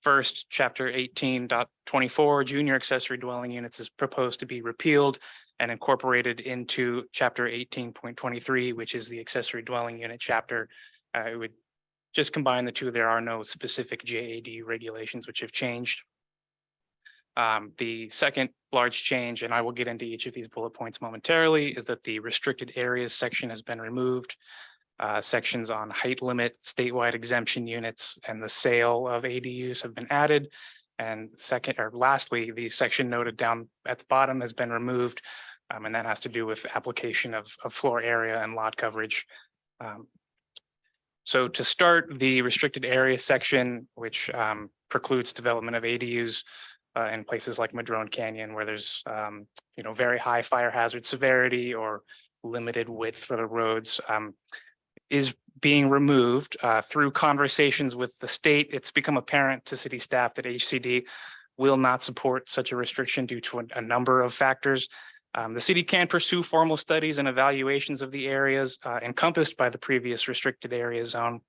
First, chapter 18.24, junior accessory dwelling units is proposed to be repealed and incorporated into chapter 18.23, which is the accessory dwelling unit chapter. It would just combine the 2. There are no specific JAD regulations which have changed. The second large change, and I will get into each of these bullet points momentarily, is that the restricted areas section has been removed. Sections on height limit, statewide exemption units, and the sale of ADUs have been added. And lastly, the section noted down at the bottom has been removed. And that has to do with application of floor area and lot coverage. So to start, the restricted area section, which precludes development of ADUs in places like Madrone Canyon, where there's very high fire hazard severity or limited width for the roads is being removed through conversations with the state. It's become apparent to city staff that HCD will not support such a restriction due to a number of factors. The city can pursue formal studies and evaluations of the areas encompassed by the previous restricted area zone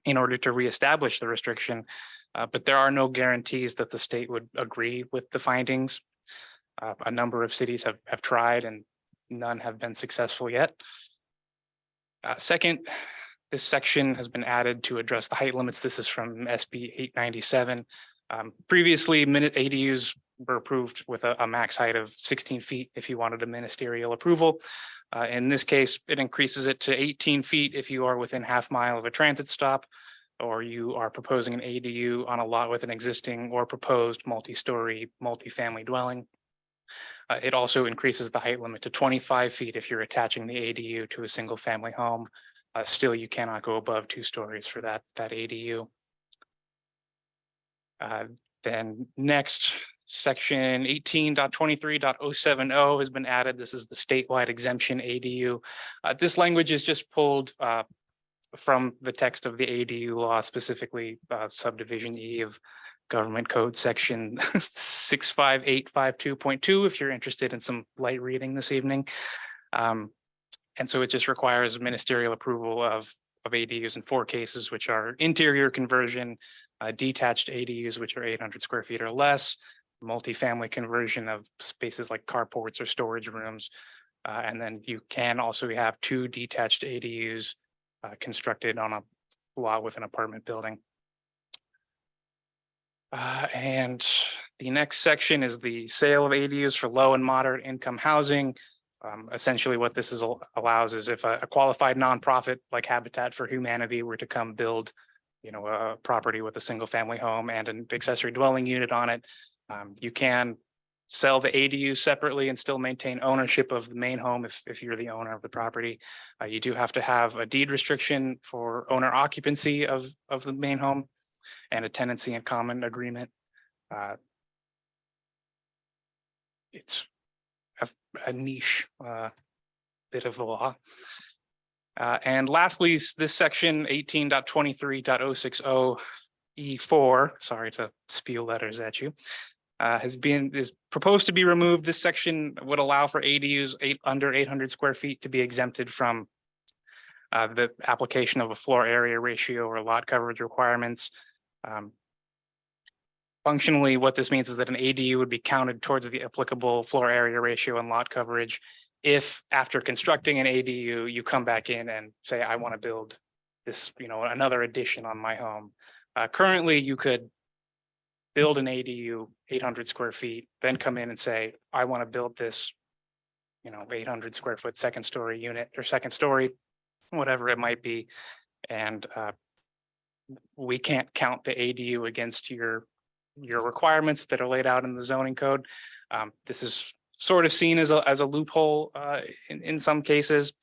in order to reestablish the restriction, but there are no guarantees that the state would agree with the findings. A number of cities have tried and none have been successful yet. Second, this section has been added to address the height limits. This is from SB 897. Previously, ADUs were approved with a max height of 16 feet if you wanted a ministerial approval. In this case, it increases it to 18 feet if you are within half mile of a transit stop, or you are proposing an ADU on a lot with an existing or proposed multi-story, multi-family dwelling. It also increases the height limit to 25 feet if you're attaching the ADU to a single family home. Still, you cannot go above 2 stories for that ADU. Then next, section 18.23.070 has been added. This is the statewide exemption ADU. This language is just pulled from the text of the ADU law, specifically subdivision E of Government Code section 65852.2, if you're interested in some light reading this evening. And so it just requires ministerial approval of ADUs in 4 cases, which are interior conversion, detached ADUs, which are 800 square feet or less, multifamily conversion of spaces like carports or storage rooms. And then you can also have 2 detached ADUs constructed on a lot with an apartment building. And the next section is the sale of ADUs for low and moderate income housing. Essentially what this allows is if a qualified nonprofit like Habitat for Humanity were to come build, a property with a single family home and an accessory dwelling unit on it, you can sell the ADU separately and still maintain ownership of the main home if you're the owner of the property. You do have to have a deed restriction for owner occupancy of the main home and a tenancy in common agreement. It's a niche bit of the law. And lastly, this section 18.23.060 E4, sorry to spew letters at you, is proposed to be removed. This section would allow for ADUs under 800 square feet to be exempted from the application of a floor area ratio or lot coverage requirements. Functionally, what this means is that an ADU would be counted towards the applicable floor area ratio and lot coverage if after constructing an ADU, you come back in and say, I want to build this, another addition on my home. Currently, you could build an ADU 800 square feet, then come in and say, I want to build this, 800 square foot second story unit or second story, whatever it might be. And we can't count the ADU against your requirements that are laid out in the zoning code. This is sort of seen as a loophole in some cases.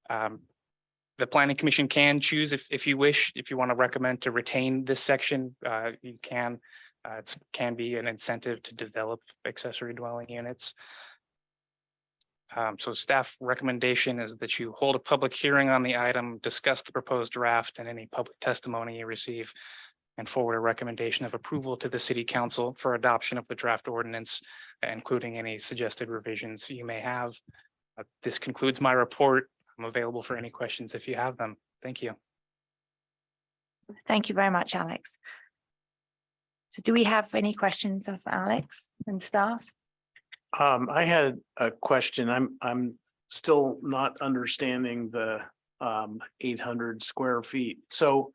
The Planning Commission can choose if you wish, if you want to recommend to retain this section, you can. It can be an incentive to develop accessory dwelling units. So staff recommendation is that you hold a public hearing on the item, discuss the proposed draft and any public testimony you receive, and forward a recommendation of approval to the City Council for adoption of the draft ordinance, including any suggested revisions you may have. This concludes my report. I'm available for any questions if you have them. Thank you. Thank you very much, Alex. So do we have any questions of Alex and staff? I had a question. I'm still not understanding the 800 square feet. So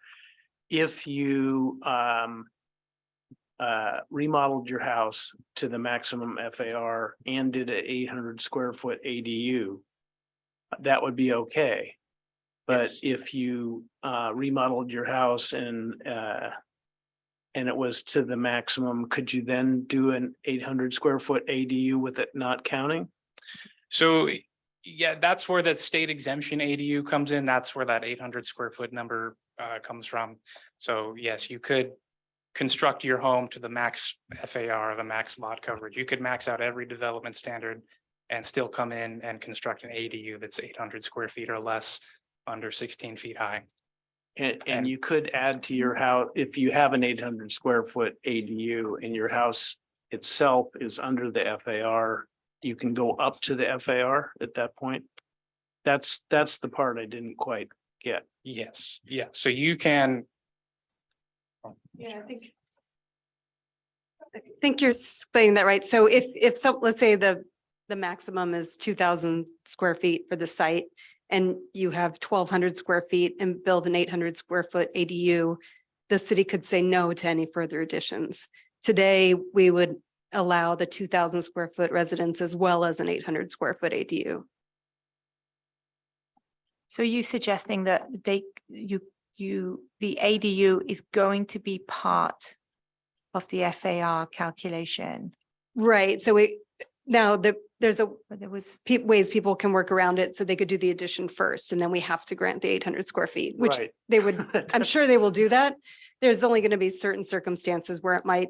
if you remodeled your house to the maximum FAR and did an 800 square foot ADU, that would be okay. But Yes. if you remodeled your house and it was to the maximum, could you then do an 800 square foot ADU with it not counting? So yeah, that's where that state exemption ADU comes in. That's where that 800 square foot number comes from. So yes, you could construct your home to the max FAR, the max lot coverage. You could max out every development standard and still come in and construct an ADU that's 800 square feet or less under 16 feet high. And And- you could add to your house, if you have an 800 square foot ADU and your house itself is under the FAR, you can go up to the FAR at that point. That's the part I didn't quite get. Yes, yeah, so you can, Yeah, I think. I think you're explaining that right. So if so, let's say the maximum is 2,000 square feet for the site, and you have 1,200 square feet and build an 800 square foot ADU, the city could say no to any further additions. Today, we would allow the 2,000 square foot residence as well as an 800 square foot ADU. So you suggesting that the ADU is going to be part of the FAR calculation? Right, so now there's But there was, ways people can work around it, so they could do the addition first, and then we have to grant the 800 square feet, which Right. they would, I'm sure they will do that. There's only going to be certain circumstances where it might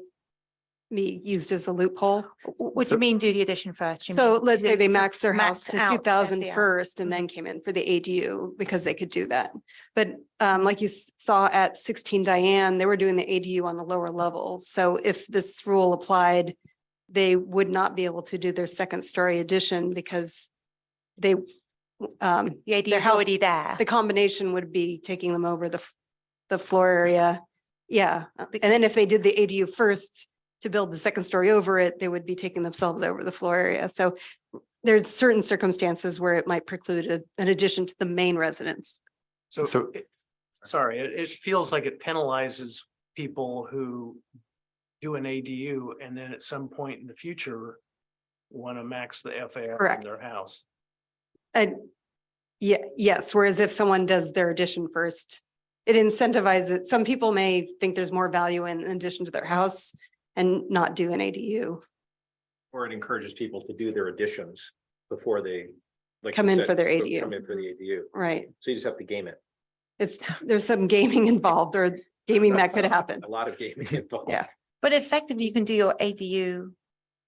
be used as a loophole. what do you mean do the addition first? You So mean let's say they to max their house max to out 2,000 FAR? first and then came in for the ADU because they could do that. But like you saw at 16 Diane, they were doing the ADU on the lower level. So if this rule applied, they would not be able to do their second story addition because they The ADU their is house- already there. the combination would be taking them over the floor area. Yeah, and then if they did the ADU first to build the second story over it, they would be taking themselves over the floor area. So there's certain circumstances where it might preclude an addition to the main residence. So- Sorry, it feels like it penalizes people who do an ADU and then at some point in the future want to max the FAR on Correct. their house. And yes, whereas if someone does their addition first, it incentivizes, some people may think there's more value in addition to their house and not do an ADU. Or it encourages people to do their additions before they. like Come you in said, for their go- ADU. Come in for the ADU. Right. So you just have to game it. There's some gaming involved or gaming that could happen. A lot of gaming involved. Yeah. But effectively, you can do your ADU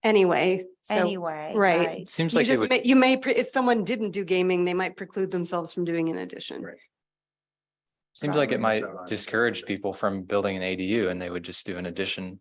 Anyway, so. anyway. right. It seems You like it just, would, you may, if someone didn't do gaming, they might preclude themselves from doing an addition. Right. seems like it might So, discourage people from building an ADU and they would just do an addition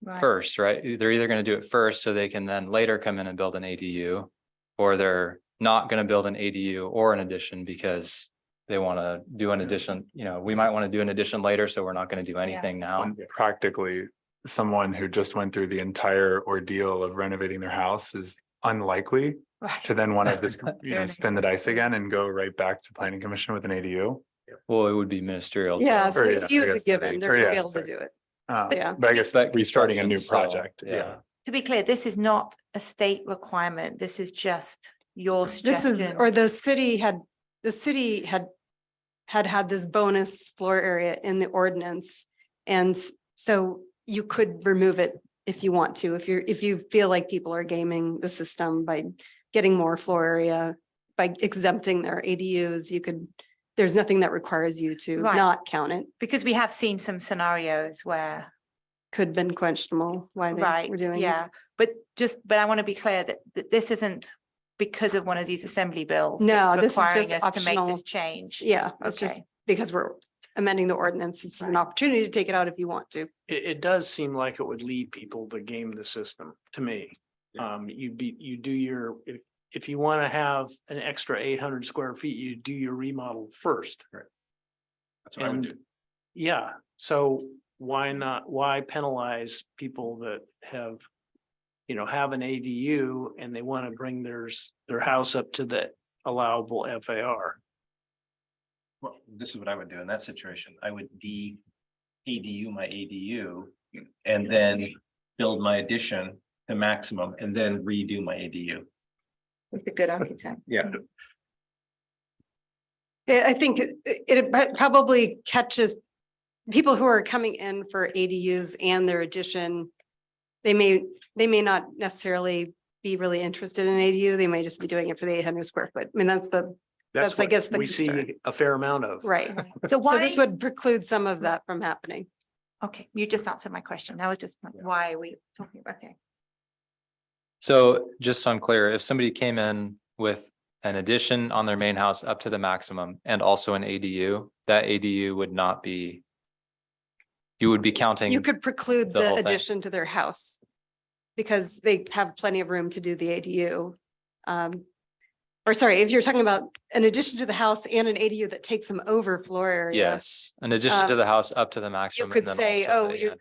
Right. first, right? They're either gonna do it first so they can then later come in and build an ADU. Or they're not gonna build an ADU or an addition because they wanna do an addition, we might wanna do an addition later, so we're not gonna do anything now. when practically, someone who just went through the entire ordeal of renovating their house is unlikely Right. to then want to just, Doing spin the dice again and go right back to planning commission with an ADU. Well, it would be ministerial. Yeah, so Or, it's yeah, I a guess, given, they're or, gonna yeah, be able to sorry. do it. Uh, Yeah. But I guess But restarting a new construction, so, project, yeah. To be clear, this is not a state requirement. This is just your This is, suggestion. or the city had had this bonus floor area in the ordinance. And so you could remove it if you want to, if you feel like people are gaming the system by getting more floor area, by exempting their ADUs, you could, there's nothing that requires you to Right. not count it. Because we have seen some scenarios where, Could have been questionable why they right, were doing it. yeah, but I want to be clear that this isn't because of one of these assembly bills. No, that's this is requiring just us to make optional. this change. Yeah, it's just Okay. because we're amending the ordinance. It's an opportunity to take it out if you want to. It does seem like it would lead people to game the system, to me. You do your, if you want to have an extra 800 square feet, you do your remodel first. That's what I would And- do. Yeah, so why penalize people that have an ADU and they want to bring their house up to the allowable FAR? Well, this is what I would do in that situation. I would ADU my ADU and then build my addition to maximum and then redo my ADU. With a good architect. Yeah. Yeah, I think it probably catches people who are coming in for ADUs and their addition. They may not necessarily be really interested in ADU. They may just be doing it for the 800 square foot. I mean, that's I what guess the we see concern. a fair amount of. Right. So So why, this would preclude some of that from happening. okay, you just answered my question. That was just why are we talking about, okay. So just so I'm clear, if somebody came in with an addition on their main house up to the maximum and also an ADU, that ADU would not be. You would be counting. You could preclude the the whole thing. addition to their house. Because they have plenty of room to do the ADU. Or sorry, if you're talking about an addition to the house and an ADU that takes them over floor area. Yes, in addition to the house up to the You maximum. could and then say, also oh, the you're,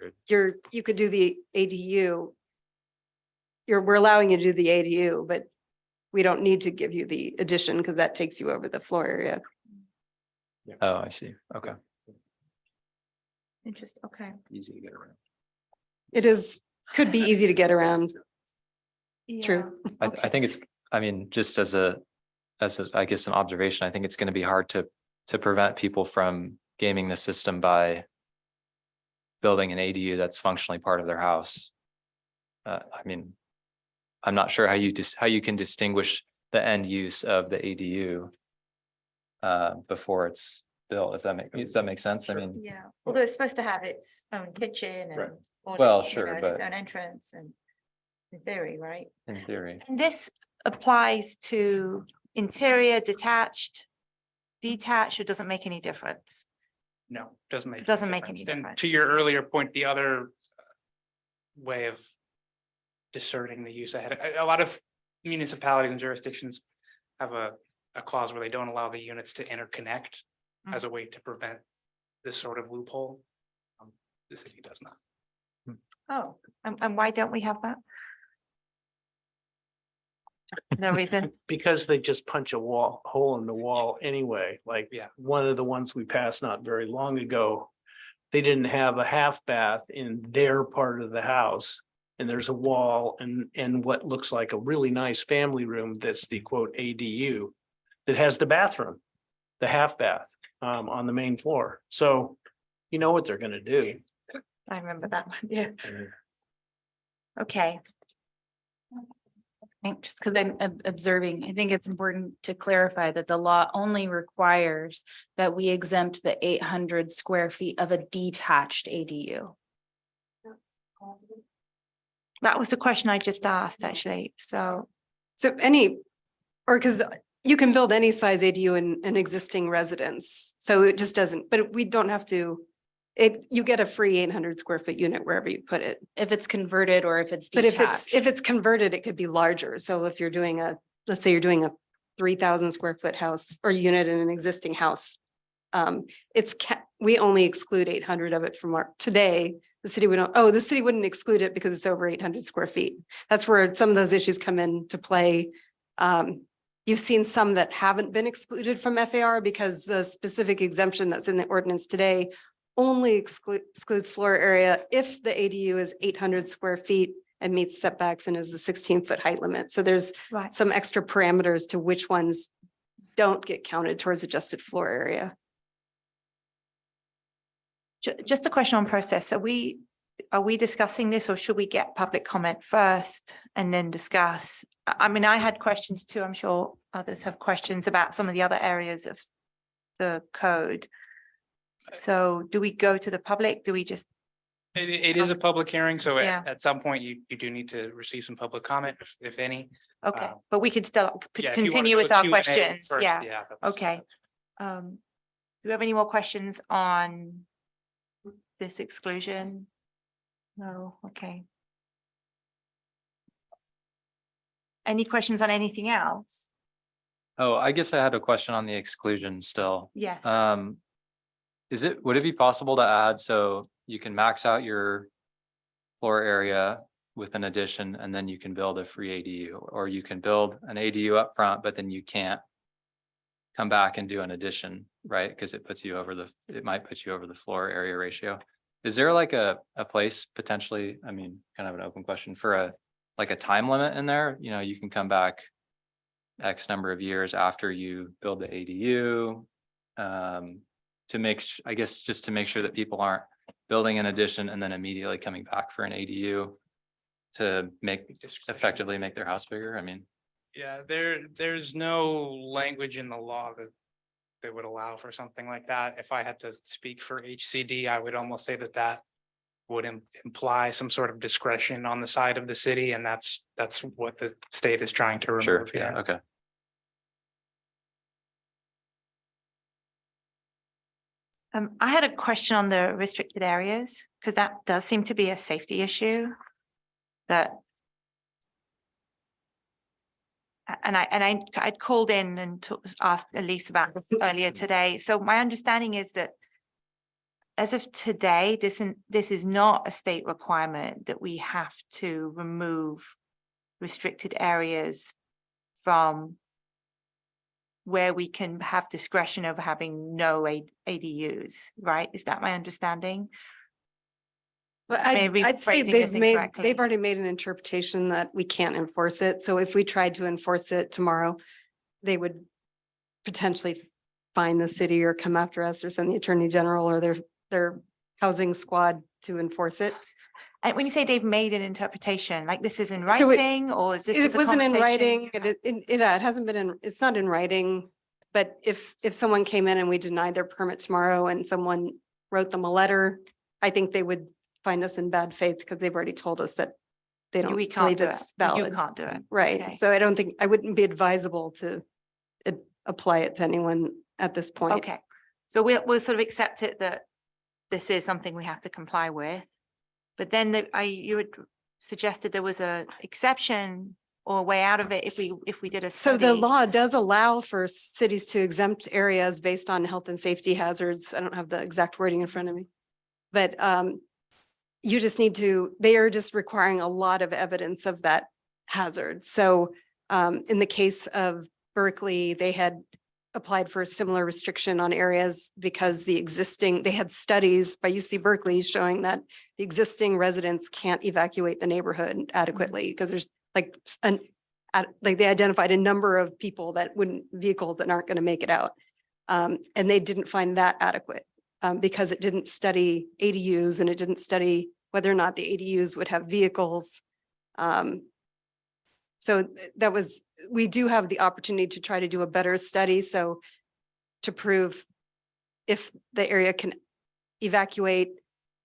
800. you could do the ADU. We're allowing you to do the ADU, but we don't need to give you the addition because that takes you over the floor area. Oh, I see. Okay. Interesting, okay. Easy to get around. It is, could be easy to get around. True. I think it's, I mean, just as a, I guess, an observation, I think it's going to be hard to prevent people from gaming the system by building an ADU that's functionally part of their house. I mean, I'm not sure how you can distinguish the end use of the ADU before it's built, if that does that make sense? I mean, Yeah, although it's supposed to have its own kitchen Right. and. all Well, that, you sure, know, Its but- own entrance and in theory, right? in theory. And this applies to interior, detached, detached, it doesn't make any difference. No, doesn't make. Doesn't make any difference. And difference. to your earlier point, the other way of discerning the use ahead, a lot of municipalities and jurisdictions have a clause where they don't allow the units to interconnect as a way to prevent this sort of loophole. The city does not. Oh, and why don't we have that? No reason. Because they just punch a hole in the wall anyway, like Yeah. one of the ones we passed not very long ago. They didn't have a half bath in their part of the house. And there's a wall and what looks like a really nice family room that's the quote ADU. That has the bathroom, the half bath on the main floor. So you know what they're gonna do. I remember that one, yeah. Okay, Just because I'm observing, I think it's important to clarify that the law only requires that we exempt the 800 square feet of a detached ADU. that was the question I just asked, actually, so. So because you can build any size ADU in an existing residence. So it just doesn't, but we don't have to. You get a free 800 square foot unit wherever you put it. If it's converted or if it's But detached. if it's converted, it could be larger. So if you're doing let's say you're doing a 3,000 square foot house or unit in an existing house. We only exclude 800 of it from today. The city the city wouldn't exclude it because it's over 800 square feet. That's where some of those issues come into play. You've seen some that haven't been excluded from FAR because the specific exemption that's in the ordinance today only excludes floor area if the ADU is 800 square feet and meets setbacks and is the 16-foot height limit. So there's Right. some extra parameters to which ones don't get counted towards adjusted floor area. Just a question on process. Are we discussing this or should we get public comment first and then discuss? I mean, I had questions too. I'm sure others have questions about some of the other areas of the code. So do we go to the public? Do we just, It is a public hearing, so Yeah. at some point you do need to receive some public comment, if any. okay, but we could still Yeah, if you wanna continue do a with our Q&A questions, first, yeah. that's- Okay. Do we have any more questions on this exclusion? No, okay. Any questions on anything else? Oh, I guess I had a question on the exclusion still. Yes. Would it be possible to add, so you can max out your floor area with an addition and then you can build a free ADU, or you can build an ADU up front, but then you can't come back and do an addition, right? Because it might put you over the floor area ratio. Is there like a place potentially, I mean, kind of an open question for a time limit in there? You know, you can come back X number of years after you build the ADU. I guess just to make sure that people aren't building an addition and then immediately coming back for an ADU to effectively make their house bigger. I mean, Yeah, there's no language in the law that would allow for something like that. If I had to speak for HCD, I would almost say that would imply some sort of discretion on the side of the city, and that's what the state is trying to Sure, remove yeah, here. okay. I had a question on the restricted areas, because that does seem to be a safety issue. That. I'd called in and asked Elise about this earlier today. So my understanding is that as of today, this is not a state requirement that we have to remove restricted areas from where we can have discretion over having no ADUs, right? Is that my understanding? But Maybe I'd say phrasing this they've incorrectly. already made an interpretation that we can't enforce it. So if we tried to enforce it tomorrow, they would potentially fine the city or come after us or send the attorney general or their housing squad to enforce it. And when you say they've made an interpretation, like this is in So it- writing, or is this It just a wasn't in conversation? writing. It hasn't been in, it's not in writing. But if someone came in and we denied their permit tomorrow and someone wrote them a letter, I think they would find us in bad faith because they've already told us that they don't We can't believe do it. it's You valid. can't do it. Right. Okay. So I wouldn't be advisable to apply it to anyone at this point. Okay, so we'll sort of accept it that this is something we have to comply with. But then you had suggested there was a exception or a way out of it if we did a So study. the law does allow for cities to exempt areas based on health and safety hazards. I don't have the exact wording in front of me. But you just need to, they are just requiring a lot of evidence of that hazard. So in the case of Berkeley, they had applied for a similar restriction on areas because they had studies by UC Berkeley showing that the existing residents can't evacuate the neighborhood adequately because there's like they identified a number of people vehicles that aren't going to make it out. And they didn't find that adequate because it didn't study ADUs and it didn't study whether or not the ADUs would have vehicles. So we do have the opportunity to try to do a better study. So to prove if the area can evacuate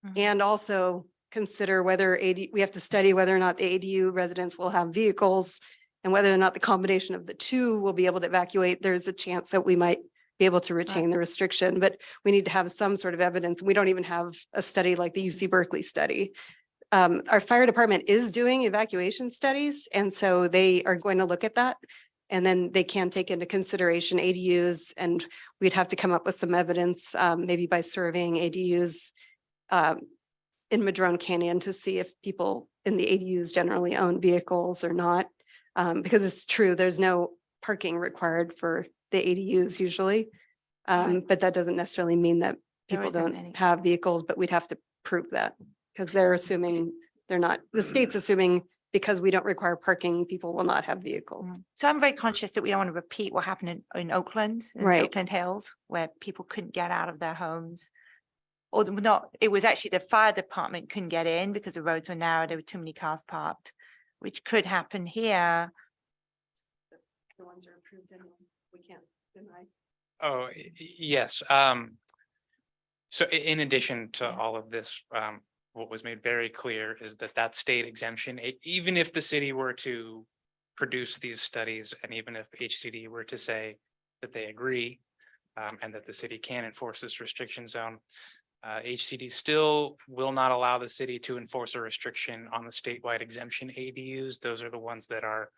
Mhm. and also consider whether we have to study whether or not the ADU residents will have vehicles and whether or not the combination of the two will be able to evacuate. There's a chance that we might be able to retain the restriction, but we need to have some sort of evidence. We don't even have a study like the UC Berkeley study. Our fire department is doing evacuation studies, and so they are going to look at that. And then they can take into consideration ADUs, and we'd have to come up with some evidence, maybe by surveying ADUs in Madrone Canyon to see if people in the ADUs generally own vehicles or not. Because it's true, there's no parking required for the ADUs usually. Right. But that doesn't necessarily mean that There people isn't don't any. have vehicles, but we'd have to prove that. Because they're assuming they're not, the state's assuming because we don't require parking, people will not have vehicles. So I'm very conscious that we don't want to repeat what happened in Oakland, in the Right. Oakland Hills, where people couldn't get out of their homes. Or not, it was actually the fire department couldn't get in because the roads were narrow, there were too many cars parked, which could happen here. The ones are approved and we can't deny. Oh, yes. So in addition to all of this, what was made very clear is that state exemption, even if the city were to produce these studies, and even if HCD were to say that they agree, and that the city can enforce this restriction zone, HCD still will not allow the city to enforce a restriction on the statewide exemption ADUs. Those are the ones that are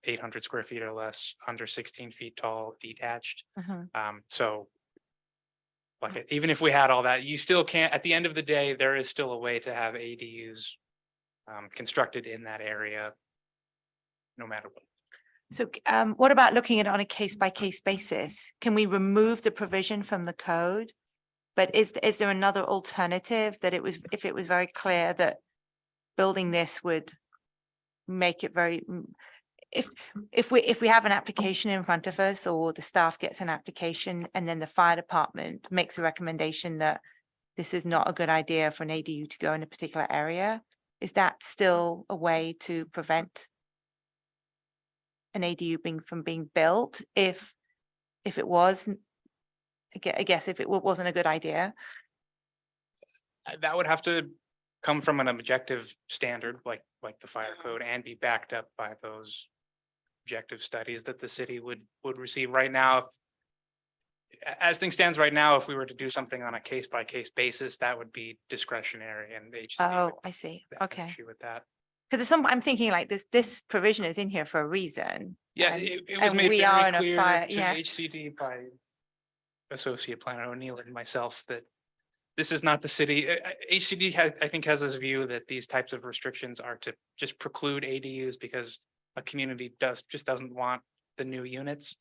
800 square feet or less, under 16 feet tall, detached. So like, even if we had all that, you still can't, at the end of the day, there is still a way to have ADUs constructed in that area, no matter what. So what about looking at it on a case by case basis? Can we remove the provision from the code? But is there another alternative that if it was very clear that building this would make it very, if we have an application in front of us, or the staff gets an application and then the fire department makes a recommendation that this is not a good idea for an ADU to go in a particular area, is that still a way to prevent an ADU from being built if it was, I guess if it wasn't a good idea? That would have to come from an objective standard like the fire code and be backed up by those objective studies that the city would receive right now. As things stands right now, if we were to do something on a case by case basis, that would be discretionary and the HCD Oh, would I see. have an Okay. issue with that. Because I'm thinking like this provision is in here for a reason. Yeah, and- it was and made we are very in a clear fire. to Yeah. HCD by Associate Planner O'Neill and myself that this is not the city. HCD I think has this view that these types of restrictions are to just preclude ADUs because a community just doesn't want the new units.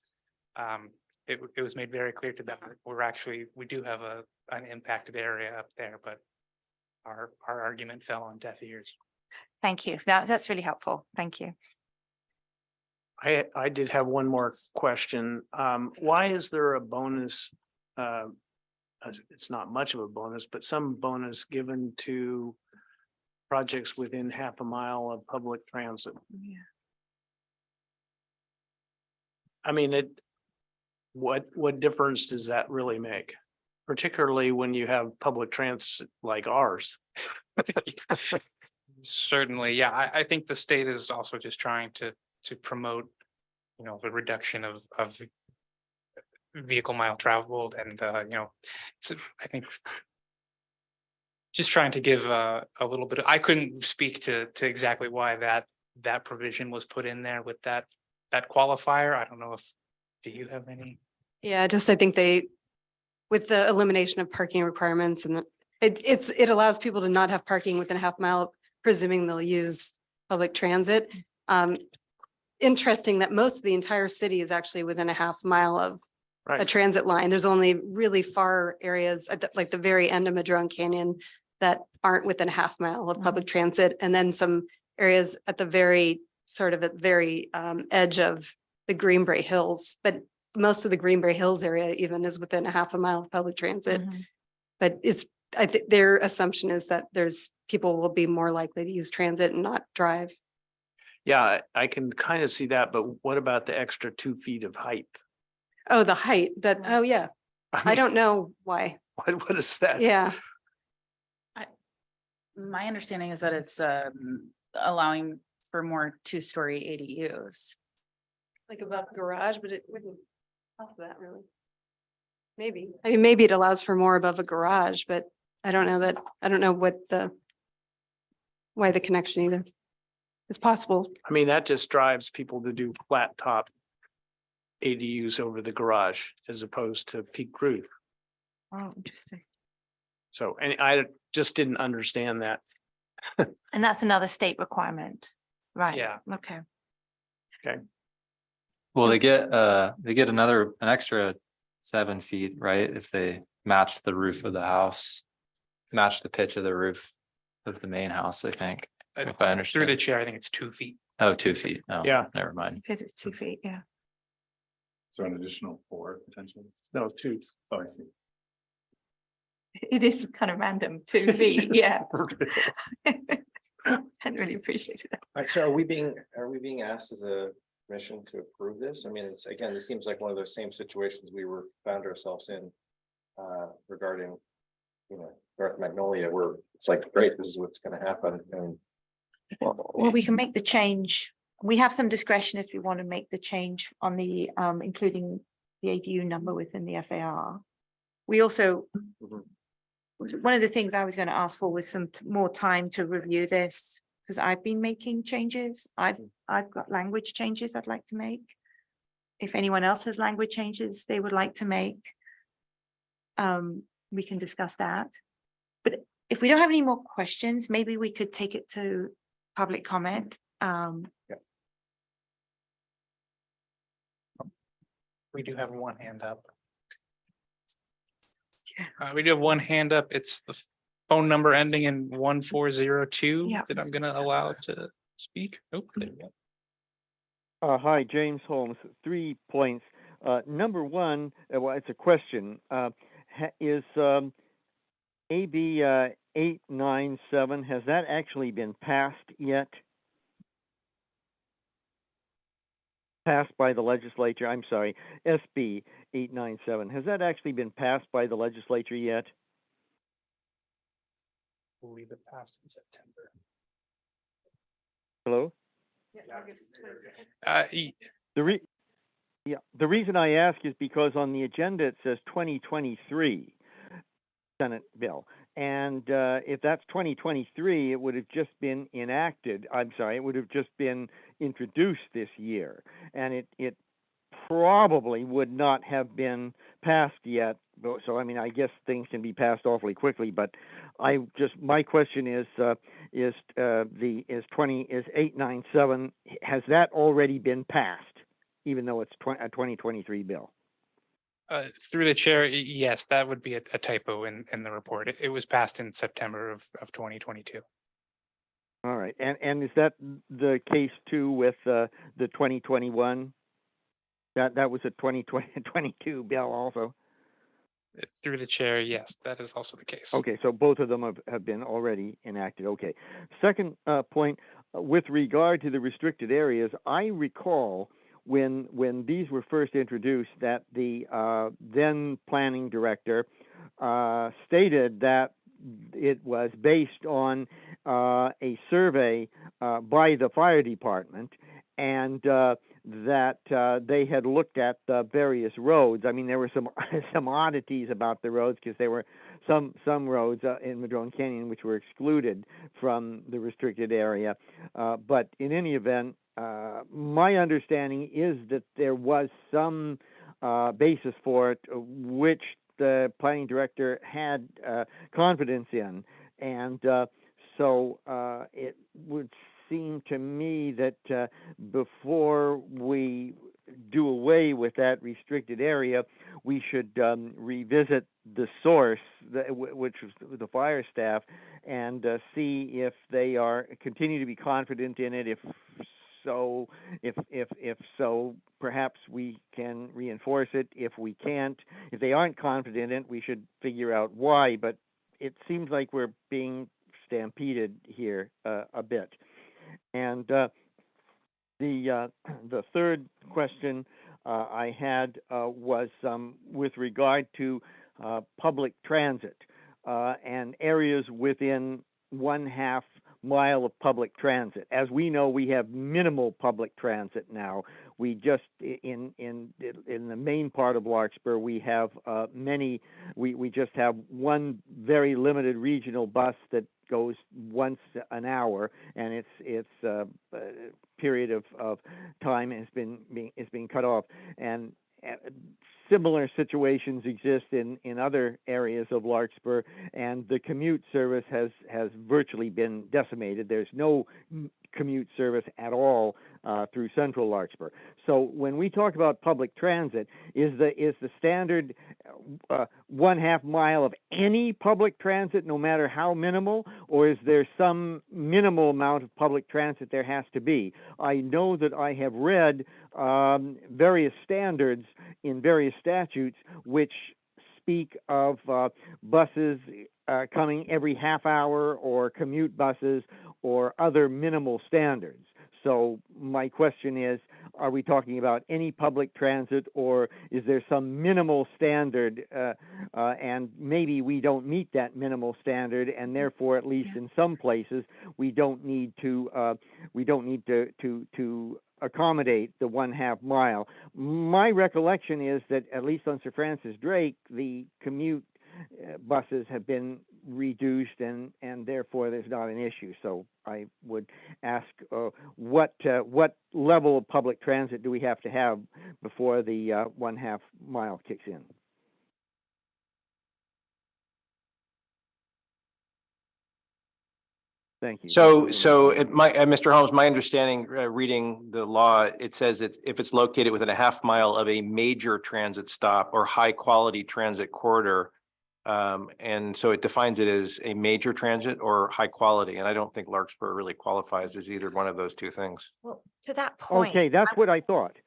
It was made very clear to them that we do have an impacted area up there, but our argument fell on deaf ears. Thank you. That's really helpful. Thank you. I did have one more question. Why is there a bonus? It's not much of a bonus, but some bonus given to projects within half a mile of public transit. Yeah. I mean, what difference does that really make? Particularly when you have public transit like ours. Certainly, yeah, I think the state is also just trying to promote, the reduction of vehicle mile traveled and, I think just trying to give a little bit, I couldn't speak to exactly why that provision was put in there with that qualifier. I don't know do you have any? Yeah, I think with the elimination of parking requirements and it allows people to not have parking within a half mile, presuming they'll use public transit. Interesting that most of the entire city is actually within a half mile of a Right. transit line. There's only really far areas at like the very end of Madrone Canyon that aren't within a half mile of public transit. And then some areas at the very edge of the Greenbrae Hills, but most of the Greenbrae Hills area even is within a half a mile of public transit. Mhm. But I think their assumption is that people will be more likely to use transit and not drive. Yeah, I can kind of see that, but what about the extra 2 feet of height? Oh, the height oh yeah, I mean, don't know why. What is that? Yeah, My understanding is that it's allowing for more two-story ADUs. like above garage, but it wouldn't help that really. Maybe, I mean, maybe it allows for more above a garage, but I don't know why the connection either. It's possible. I mean, that just drives people to do flat top ADUs over the garage as opposed to peak roof. Oh, interesting. So, and I just didn't understand that. And that's another state requirement, right? Yeah. Okay. Well, they get an extra 7 feet, right? If they match the roof of the house, match the pitch of the roof of the main house, I think. If I Through understand. the chair, I think it's 2 feet. Oh, 2 feet. Oh, Yeah. never mind. Because it's 2 feet, yeah. So an additional 4 potentially. No, 2. Oh, I see. It is kind of random, 2 feet, yeah. I really appreciate it. So are we being asked as a commission to approve this? I mean, this seems like one of those same situations we found ourselves in regarding, North Magnolia, where it's like, great, this is what's gonna happen. And Well, we can make the change. We have some discretion if we want to make the change on the, including the ADU number within the FAR. We also, one of the things I was going to ask for was some more time to review this, because I've been making changes. I've got language changes I'd like to make. If anyone else has language changes they would like to make, we can discuss that. But if we don't have any more questions, maybe we could take it to public comment. We do have one hand up. We do have one hand up. It's the phone number ending in 1402 Yeah. that I'm gonna allow to speak. Oh, there we go. Hi, James Holmes. 3 points. Number one, well, it's a question. Is AB 897, has that actually been passed yet? Passed by the legislature? I'm sorry, SB 897. Has that actually been passed by the legislature yet? believe it passed in September. Hello? Uh, The reason I ask is because on the agenda, it says 2023 Senate bill. And if that's 2023, it would have just been enacted. I'm sorry, it would have just been introduced this year. And it probably would not have been passed yet. So, I mean, I guess things can be passed awfully quickly, but my question is 897, has that already been passed, even though it's a 2023 bill? through the chair, yes, that would be a typo in the report. It was passed in September of 2022. All right, and is that the case too with the 2021? That was a 2022 bill also? Through the chair, yes, that is also the case. Okay, so both of them have been already enacted. Okay. Second point, with regard to the restricted areas, I recall when these were first introduced that the then planning director stated that it was based on a survey by the fire department, and that they had looked at the various roads. I mean, there were some oddities about the roads, because there were some roads in Madrone Canyon which were excluded from the restricted area. But in any event, my understanding is that there was some basis for it, which the planning director had confidence in, and so it would seem to me that before we do away with that restricted area, we should revisit the source, which was the fire staff, and see if they continue to be confident in it. If so, perhaps we can reinforce it. If we can't, if they aren't confident in it, we should figure out why. But it seems like we're being stampeded here a bit. And the third question I had was with regard to public transit and areas within 1/2 mile of public transit. As we know, we have minimal public transit now. We just in the main part of Larkspur, we have we just have one very limited regional bus that goes once an hour, and its period of time has been cut off. And similar situations exist in other areas of Larkspur, and the commute service has virtually been decimated. There's no commute service at all through central Larkspur. So when we talk about public transit, is the standard 1/2 mile of any public transit, no matter how minimal, or is there some minimal amount of public transit there has to be? I know that I have read various standards in various statutes which speak of buses coming every half hour, or commute buses, or other minimal standards. So my question is, are we talking about any public transit, or is there some minimal standard, and maybe we don't meet that minimal standard, and therefore, at least in some places, we don't need to accommodate the 1/2 mile. My recollection is that at least on Sir Francis Drake, the commute buses have been reduced, and therefore there's not an issue. So I would ask, what level of public transit do we have to have before the 1/2 mile kicks in? Thank you. So Mr. Holmes, my understanding, reading the law, it says if it's located within a 1/2 mile of a major transit stop or high quality transit corridor. And so it defines it as a major transit or high quality. And I don't think Larkspur really qualifies as either one of those two things. Well, to that point. Okay, that's what I thought.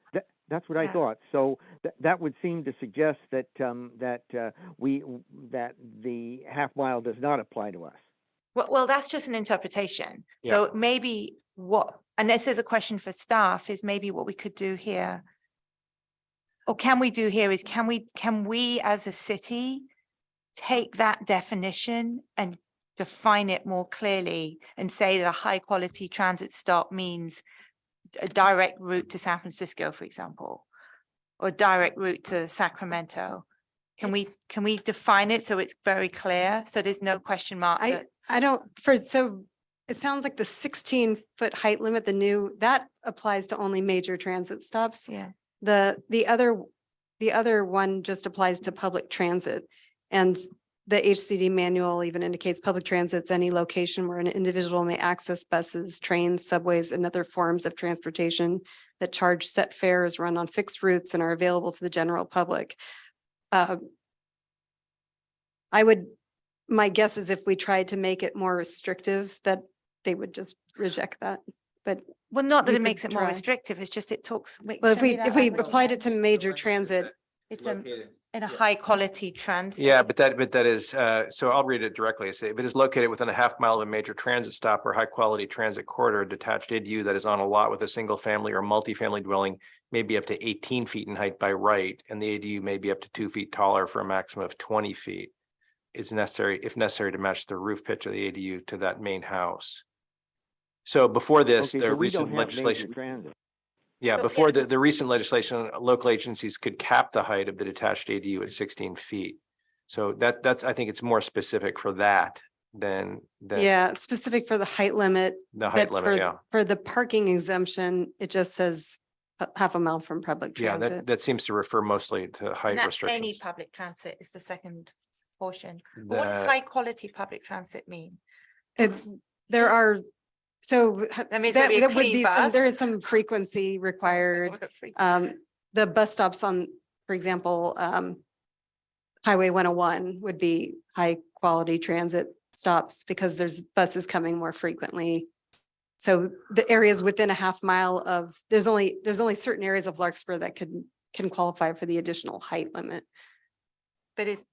That's what I Yeah. thought. So that would seem to suggest that that the 1/2 mile does not apply to us. Well, that's just an interpretation. So maybe and this is a question for staff, is maybe what we could do here, or can we do here, is can we as a city take that definition and define it more clearly and say that a high quality transit stop means a direct route to San Francisco, for example, or a direct route to Sacramento. Can we define it so it's very clear? So there's no question mark that, I don't, so it sounds like the 16-foot height limit, that applies to only major transit stops. yeah. The other one just applies to public transit. And the HCD manual even indicates public transit's any location where an individual may access buses, trains, subways, and other forms of transportation that charge set fares, run on fixed routes, and are available to the general public. My guess is if we tried to make it more restrictive, that they would just reject that. But Well, not that we it could makes it more try. restrictive, it's just it talks. well, if we applied it to major transit, It's in a high quality transit. Yeah, but that is, so I'll read it directly. I say, if it is located within a half mile of a major transit stop or high quality transit corridor, detached ADU that is on a lot with a single family or multifamily dwelling may be up to 18 feet in height by right, and the ADU may be up to 2 feet taller for a maximum of 20 feet. Is necessary, if necessary, to match the roof pitch of the ADU to that main house. So before this, Okay, the so we don't recent have major legislation. transit. Yeah, So, before yeah. the recent legislation, local agencies could cap the height of the detached ADU at 16 feet. So that's, I think it's more specific for that than. yeah, it's specific for the height limit. The height but limit, yeah. For the parking exemption, it just says half a mile from public Yeah, transit. that seems to refer mostly to And height that's any restrictions. public transit is the second portion. But what does The- high quality public transit mean? There are, so That means it'll be a that would clean be some, there bus. is some frequency required. The bus stops on, for example, Highway 101 would be high quality transit stops because there's buses coming more frequently. So the areas within a half mile of, there's only certain areas of Larkspur that can qualify for the additional height limit. But does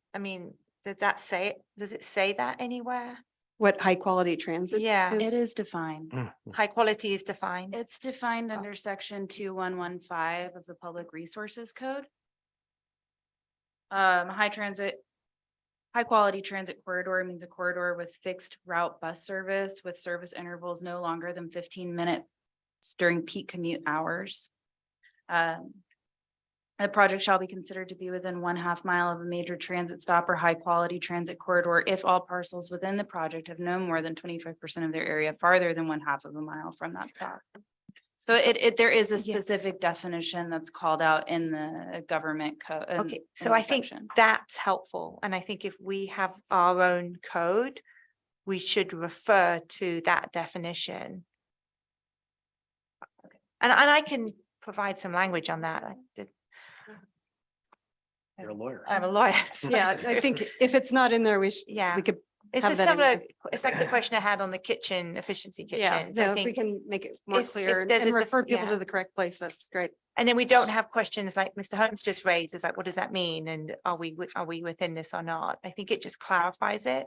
it say that anywhere? What high quality transit? Yeah. It is defined. High quality is defined. It's defined under section 2115 of the Public Resources Code. High quality transit corridor means a corridor with fixed route bus service with service intervals no longer than 15 minutes during peak commute hours. The project shall be considered to be within 1/2 mile of a major transit stop or high quality transit corridor if all parcels within the project have no more than 25% of their area farther than 1/2 of a mile from that stop. So there is a Yeah. specific definition that's called out in the government code. Okay, so I think that's helpful. And I think if we have our own code, we should refer to that definition. And I can provide some language on that. You're a lawyer. I'm a lawyer. Yeah, I think if it's not in there, Yeah. we could, It's have a that in similar, there. it's like the question I had on the kitchen, efficiency yeah, kitchens. I no, if we think, can make it more if clear there's and a refer people yeah. to the correct place, that's great. and then we don't have questions like Mr. Holmes just raised, it's like, what does that mean? And are we within this or not? I think it just clarifies it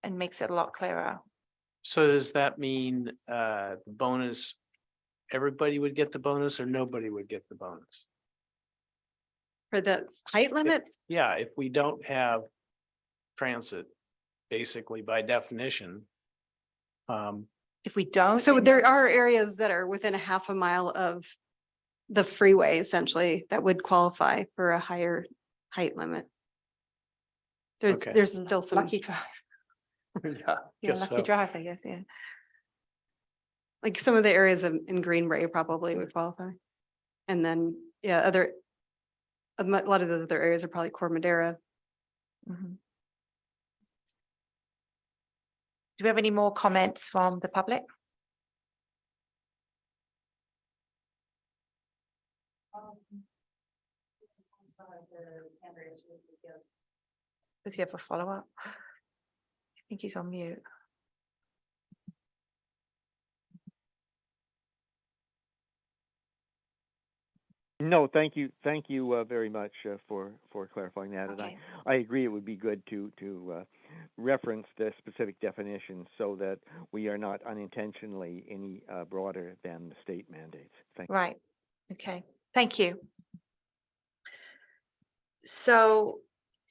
and makes it a lot clearer. So does that mean bonus, everybody would get the bonus or nobody would get the bonus? For the height limit, Yeah, if we don't have transit, basically by definition. If we don't. so then- there are areas that are within a half a mile of the freeway essentially that would qualify for a higher height limit. Okay. There's still some, Lucky drive, Yeah, yeah, guess lucky so. drive, I guess, yeah. like some of the areas in Greenbrae probably would qualify. And then, yeah, a lot of the other areas are probably Core Madera. Mhm. Do we have any more comments from the public? Does he have a follow-up? I think he's on mute. No, thank you very much for clarifying that. And Okay. I agree it would be good to reference the specific definition so that we are not unintentionally any broader than the state mandates. Thank you. Right, okay, thank you. So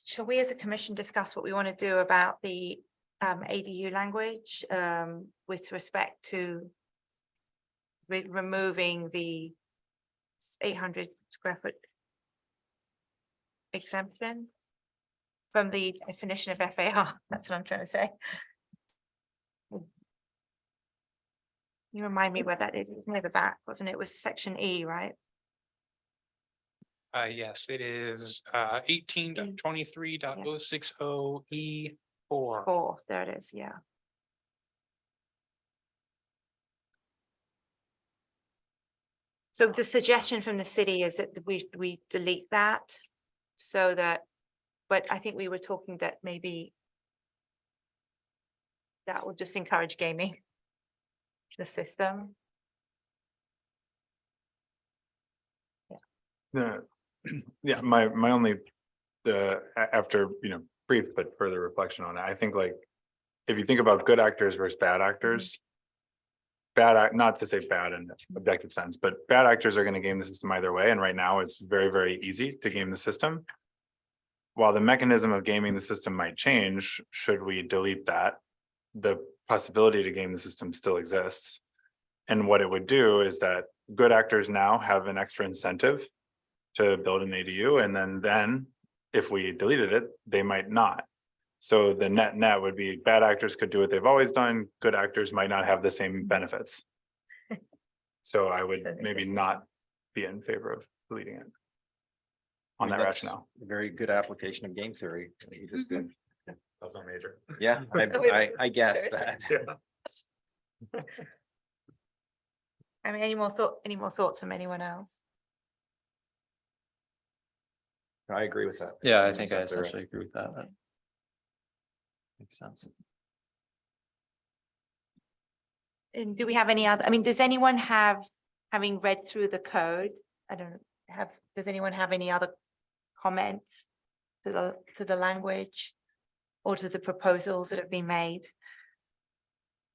shall we as a commission discuss what we want to do about the ADU language with respect to removing the 800 square foot exemption from the definition of FAR. That's what I'm trying to say. You remind me where that is. It was near the back, wasn't it? It was section E, right? Yes, it is 18.23.060 E4. 4, there it is, yeah. So the suggestion from the city is that we delete that so that, but I think we were talking that maybe that would just encourage gaming the system. Yeah, my only, after, brief but further reflection on it, I think like, if you think about good actors versus bad actors. Not to say bad in objective sense, but bad actors are going to game the system either way, and right now it's very, very easy to game the system. While the mechanism of gaming the system might change, should we delete that, the possibility to game the system still exists. And what it would do is that good actors now have an extra incentive to build an ADU, and then if we deleted it, they might not. So the net would be bad actors could do what they've always done. Good actors might not have the same benefits. So I would So maybe this- not be in favor of deleting it. On that rationale. Very good application of game theory. You just did. That was my major. Yeah, I guessed that. I mean, any more thoughts from anyone else? I agree with that. Yeah, I think I essentially agree with that. That makes sense. And do we have any other, I mean, does anyone have, having read through the code, does anyone have any other comments to the language or to the proposals that have been made?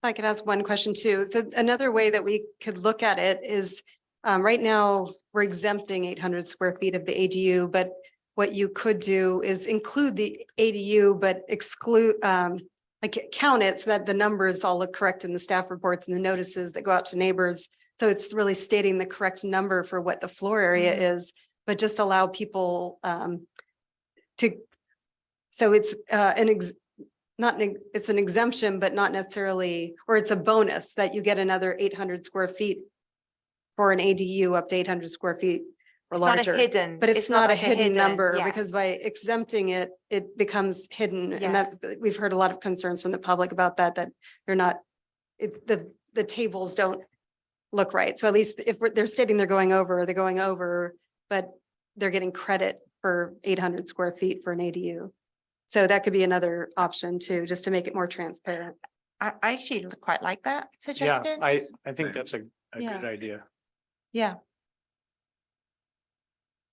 I could ask one question too. So another way that we could look at it is, right now, we're exempting 800 square feet of the ADU, but what you could do is include the ADU, but exclude, like count it so that the numbers all look correct in the staff reports and the notices that go out to neighbors. So it's really stating the correct number for what the floor area is, but just allow people so it's it's an exemption, but not necessarily, or it's a bonus that you get another 800 square feet for an ADU up to 800 square feet or It's not a larger. hidden. But it's not a like hidden number yes. because by exempting it, it becomes hidden. And Yes. that's, we've heard a lot of concerns from the public about that they're not, the tables don't look right. So at least if they're stating they're going over, but they're getting credit for 800 square feet for an ADU. So that could be another option too, just to make it more transparent. I actually quite like that Yeah, suggestion. I think that's a Yeah. good idea. Yeah.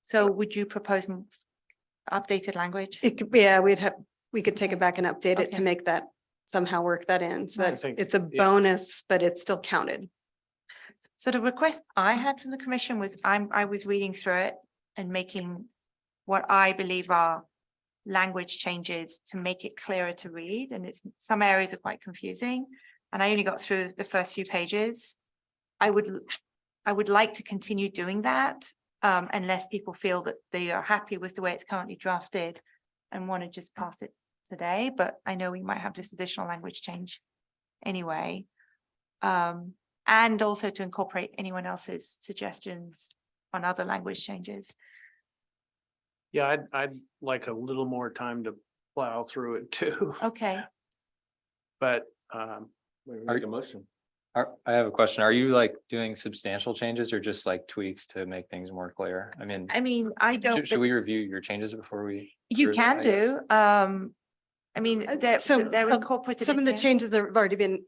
So would you propose updated language? It could, we could take it back and update it to Okay. make that somehow work that in. So I that think, it's a yeah. bonus, but it's still counted. So the request I had from the commission was I was reading through it and making what I believe are language changes to make it clearer to read. And some areas are quite confusing. And I only got through the first few pages. I would like to continue doing that unless people feel that they are happy with the way it's currently drafted and want to just pass it today. But I know we might have this additional language change anyway. And also to incorporate anyone else's suggestions on other language changes. Yeah, I'd like a little more time to plow through it too, Okay. but Make a motion. I have a question. Are you like doing substantial changes or just like tweaks to make things more clear? I mean, I don't. should we review your changes before we? You approve them, can I guess? do. I mean, they're incorporated. Some of the in here. changes have already been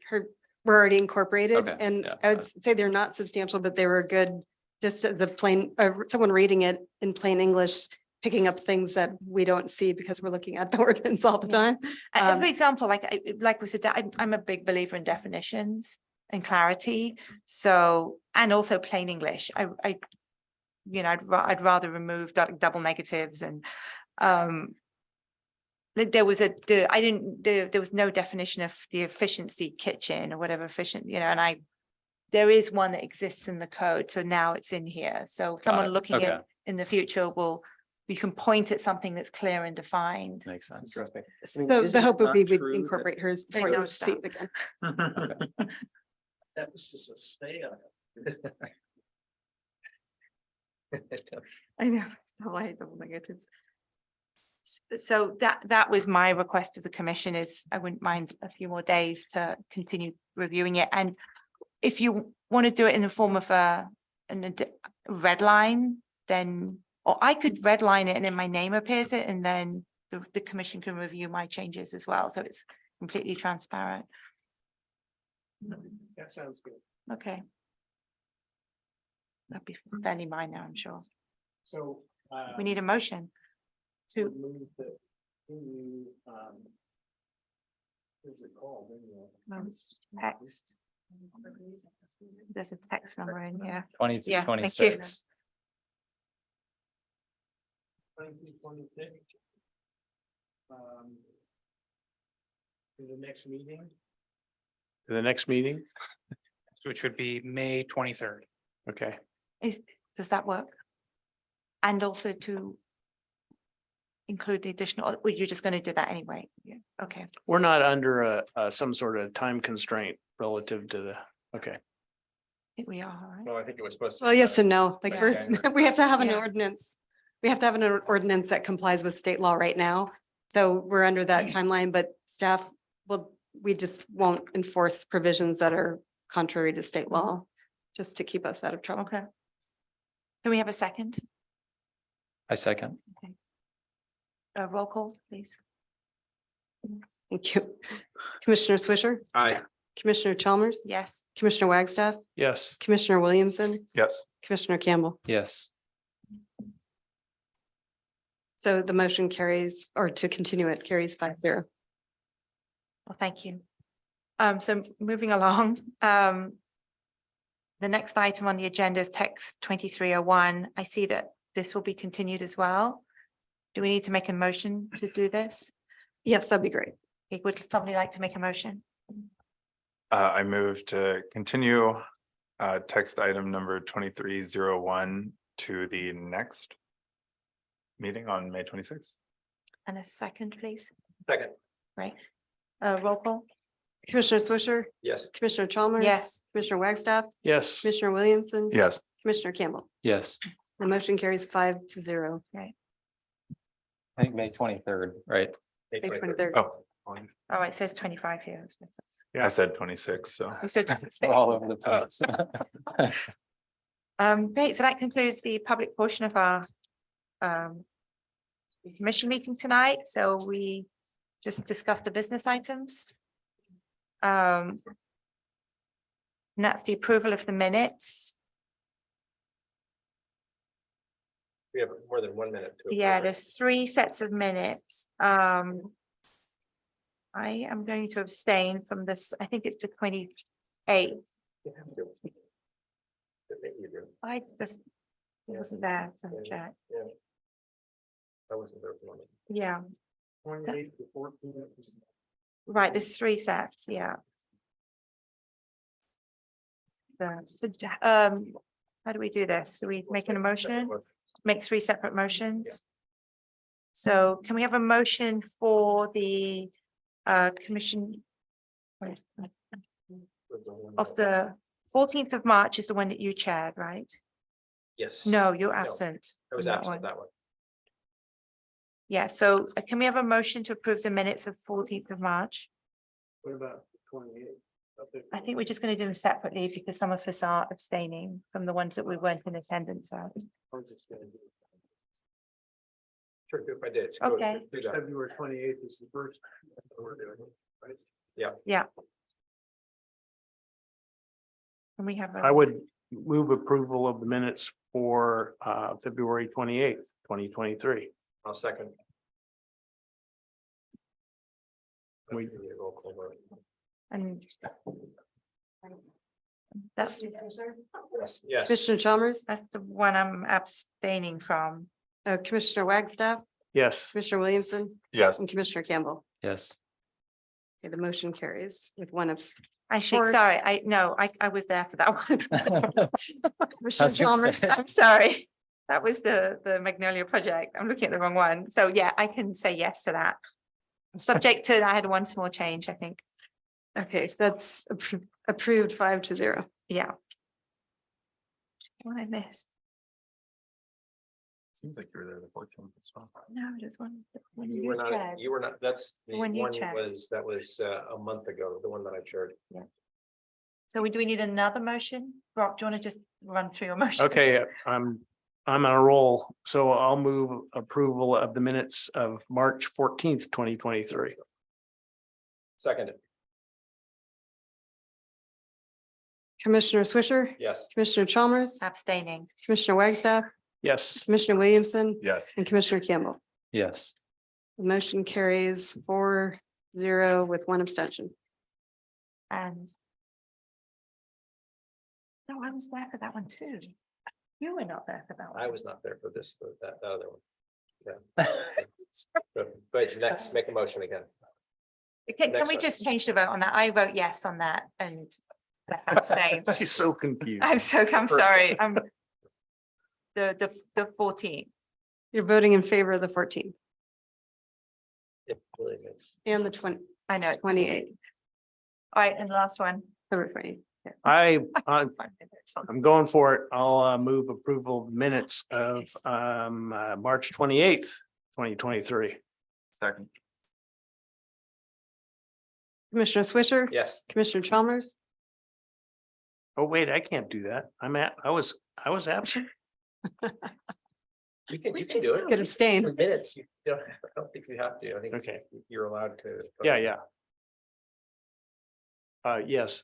were already incorporated, Okay, and yeah, I would got say they're not substantial, but they were good. Just as a plain, someone reading it in plain English, picking up things that we don't see because we're looking at the ordinance all the time. And for example, like we said, I'm a big believer in definitions and clarity. So, and also plain English. I'd rather remove double negatives and there was there was no definition of the efficiency kitchen or whatever efficient, and there is one that exists in the code, so now it's in here. So someone it. looking Okay. at in the future we can point at something that's clear and defined. Makes sense. Interesting. So is the it hope would not be we'd true that- incorporate hers They before know you see stuff. it again. That was just a stay on it. I know, so I hate double negatives. So that was my request of the commission is I wouldn't mind a few more days to continue reviewing it. And if you want to do it in the form of red line, then, or I could red line it and then my name appears it and then the commission can review my changes as well. So it's completely transparent. That sounds good. Okay. That'd be fairly minor, I'm sure. So. We need a motion to, Move that you, what's it called? text. There's a text number in here. 22, Yeah, thank you. 26. 2026. To the next meeting? To the next meeting? Which would be May 23rd. Okay. Does that work? And also to include the additional, or you're just going to do that anyway? Yeah, okay. We're not under some sort of time constraint relative to the, okay. I think we are, right? Well, I think it was supposed to. Well, yes and no, like Yeah. we're, we have to have an Yeah. ordinance. We have to have an ordinance that complies with state law right now. So we're under that timeline, but staff we just won't enforce provisions that are contrary to state law, just to keep us out of trouble. Okay. Can we have a second? I second. Roll call, please. Thank you. Commissioner Swisher, Aye. Commissioner Chalmers, Yes. Commissioner Wagstaff, Yes. Commissioner Williamson, Yes. Commissioner Campbell. Yes. So the motion carries, or to continue it carries 5-0. Well, thank you. So moving along, the next item on the agenda is text 2301. I see that this will be continued as well. Do we need to make a motion to do this? Yes, that'd be great. Okay, would somebody like to make a motion? I move to continue text item number 2301 to the next meeting on May 26th. And a second, please. Second. Right. Roll call? Commissioner Swisher, Yes. Commissioner Chalmers. Yes. Commissioner Wagstaff, Yes. Commissioner Williamson. Yes. Commissioner Campbell. Yes. The motion carries 5-0. I think May 23rd, right? May 23rd. Oh, Oh, it says 25 here. I said 26, so. You said We're all over the place. Great, so that concludes the public portion of our commission meeting tonight. So we just discussed the business items. And that's the approval of the minutes. We have more than 1 minute to. Yeah, there's 3 sets of minutes. I am going to abstain from this. I think it's the 28th. I just wasn't there, so check. I wasn't there for one. Yeah, 28 to 14. right, there's 3 sets, yeah. So, how do we do this? Do we make an emotion? Make 3 separate motions? So can we have a motion for the commission of the 14th of March is the one that you chaired, right? Yes. No, you're absent. I was from that absent one. that one. Yeah, so can we have a motion to approve the minutes of 14th of March? What about 28? I think we're just going to do them separately because some of us are abstaining from the ones that we weren't in attendance at. Sure, if I did. Okay. Do that. February 28th is the first. We're doing, right? Yeah. And we have. I would move approval of the minutes for February 28th, 2023. I'll second. We- And that's, Yes. Commissioner Chalmers, that's the one I'm abstaining from. Commissioner Wagstaff, Yes. Commissioner Williamson, Yes. and Commissioner Campbell. Yes. Okay, the motion carries with one Actually, Or- sorry, I was there for that one. Commissioner was gonna Chalmers. say. I'm sorry. That was the Magnolia project. I'm looking at the wrong one. So yeah, I can say yes to that. Subject to, I had one small change, I think. Okay, so that's approved 5-0. Yeah. What I missed. Seems like you were there the 14th as well. No, there's one. when You were chaired. not, you were not, that's the When you one checked. that was a month ago, the one that I shared. So do we need another motion? Brock, do you want to just run through your motion? Okay, I'm on a roll, so I'll move approval of the minutes of March 14th, 2023. Second, Commissioner Swisher, yes. Commissioner Chalmers, Abstaining. Commissioner Wagstaff, Yes. Commissioner Williamson, Yes. and Commissioner Campbell. Yes. The motion carries 4-0 with one abstention. And. No, I was there for that one too. You were not there for that one. I was not there for this, that other one. Yeah. But next, make a motion again. Can next we one. just change the vote on that? I vote yes on that and. abstain. She's so confused. I'm sorry, I'm. The 14th. You're voting in favor of the 14th It really makes. and the 20, I know. 28th. All right, and the last one. February 20th. I'm going for it. I'll move approval of minutes of March 28th, 2023. Second. Commissioner Swisher. Yes. Commissioner Chalmers, Oh, wait, I can't do that. I was absent. You can Which do is it. could abstain. For minutes, you don't, I don't think you have to. I think Okay. you're allowed to. Yeah. Yes.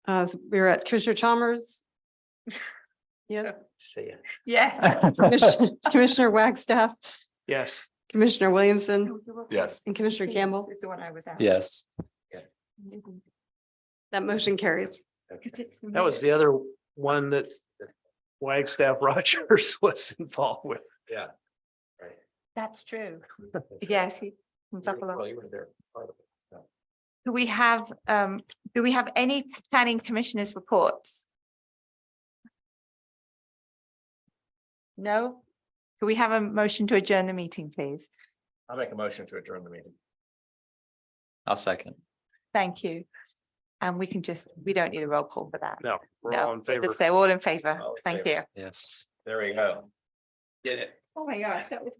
So we're at Commissioner Chalmers. Yeah, Say it. Yes. Commissioner Wagstaff, Yes. Commissioner Williamson, Yes. and Commissioner Campbell. Is the one I was at. Yes. That motion carries. That was the other one that Wagstaff Rogers was involved with. Yeah. Right. That's true. Yes, he comes up a Well, lot. you were there. part of it, so. Do we have any planning commissioners reports? No? Do we have a motion to adjourn the meeting, please? I'll make a motion to adjourn the meeting. I'll second. Thank you. And we don't need a roll call for that. No, we're No, all in favor. Just say all in favor. All in Thank favor. you. Yes. There we go. Did it. Oh my gosh, that was.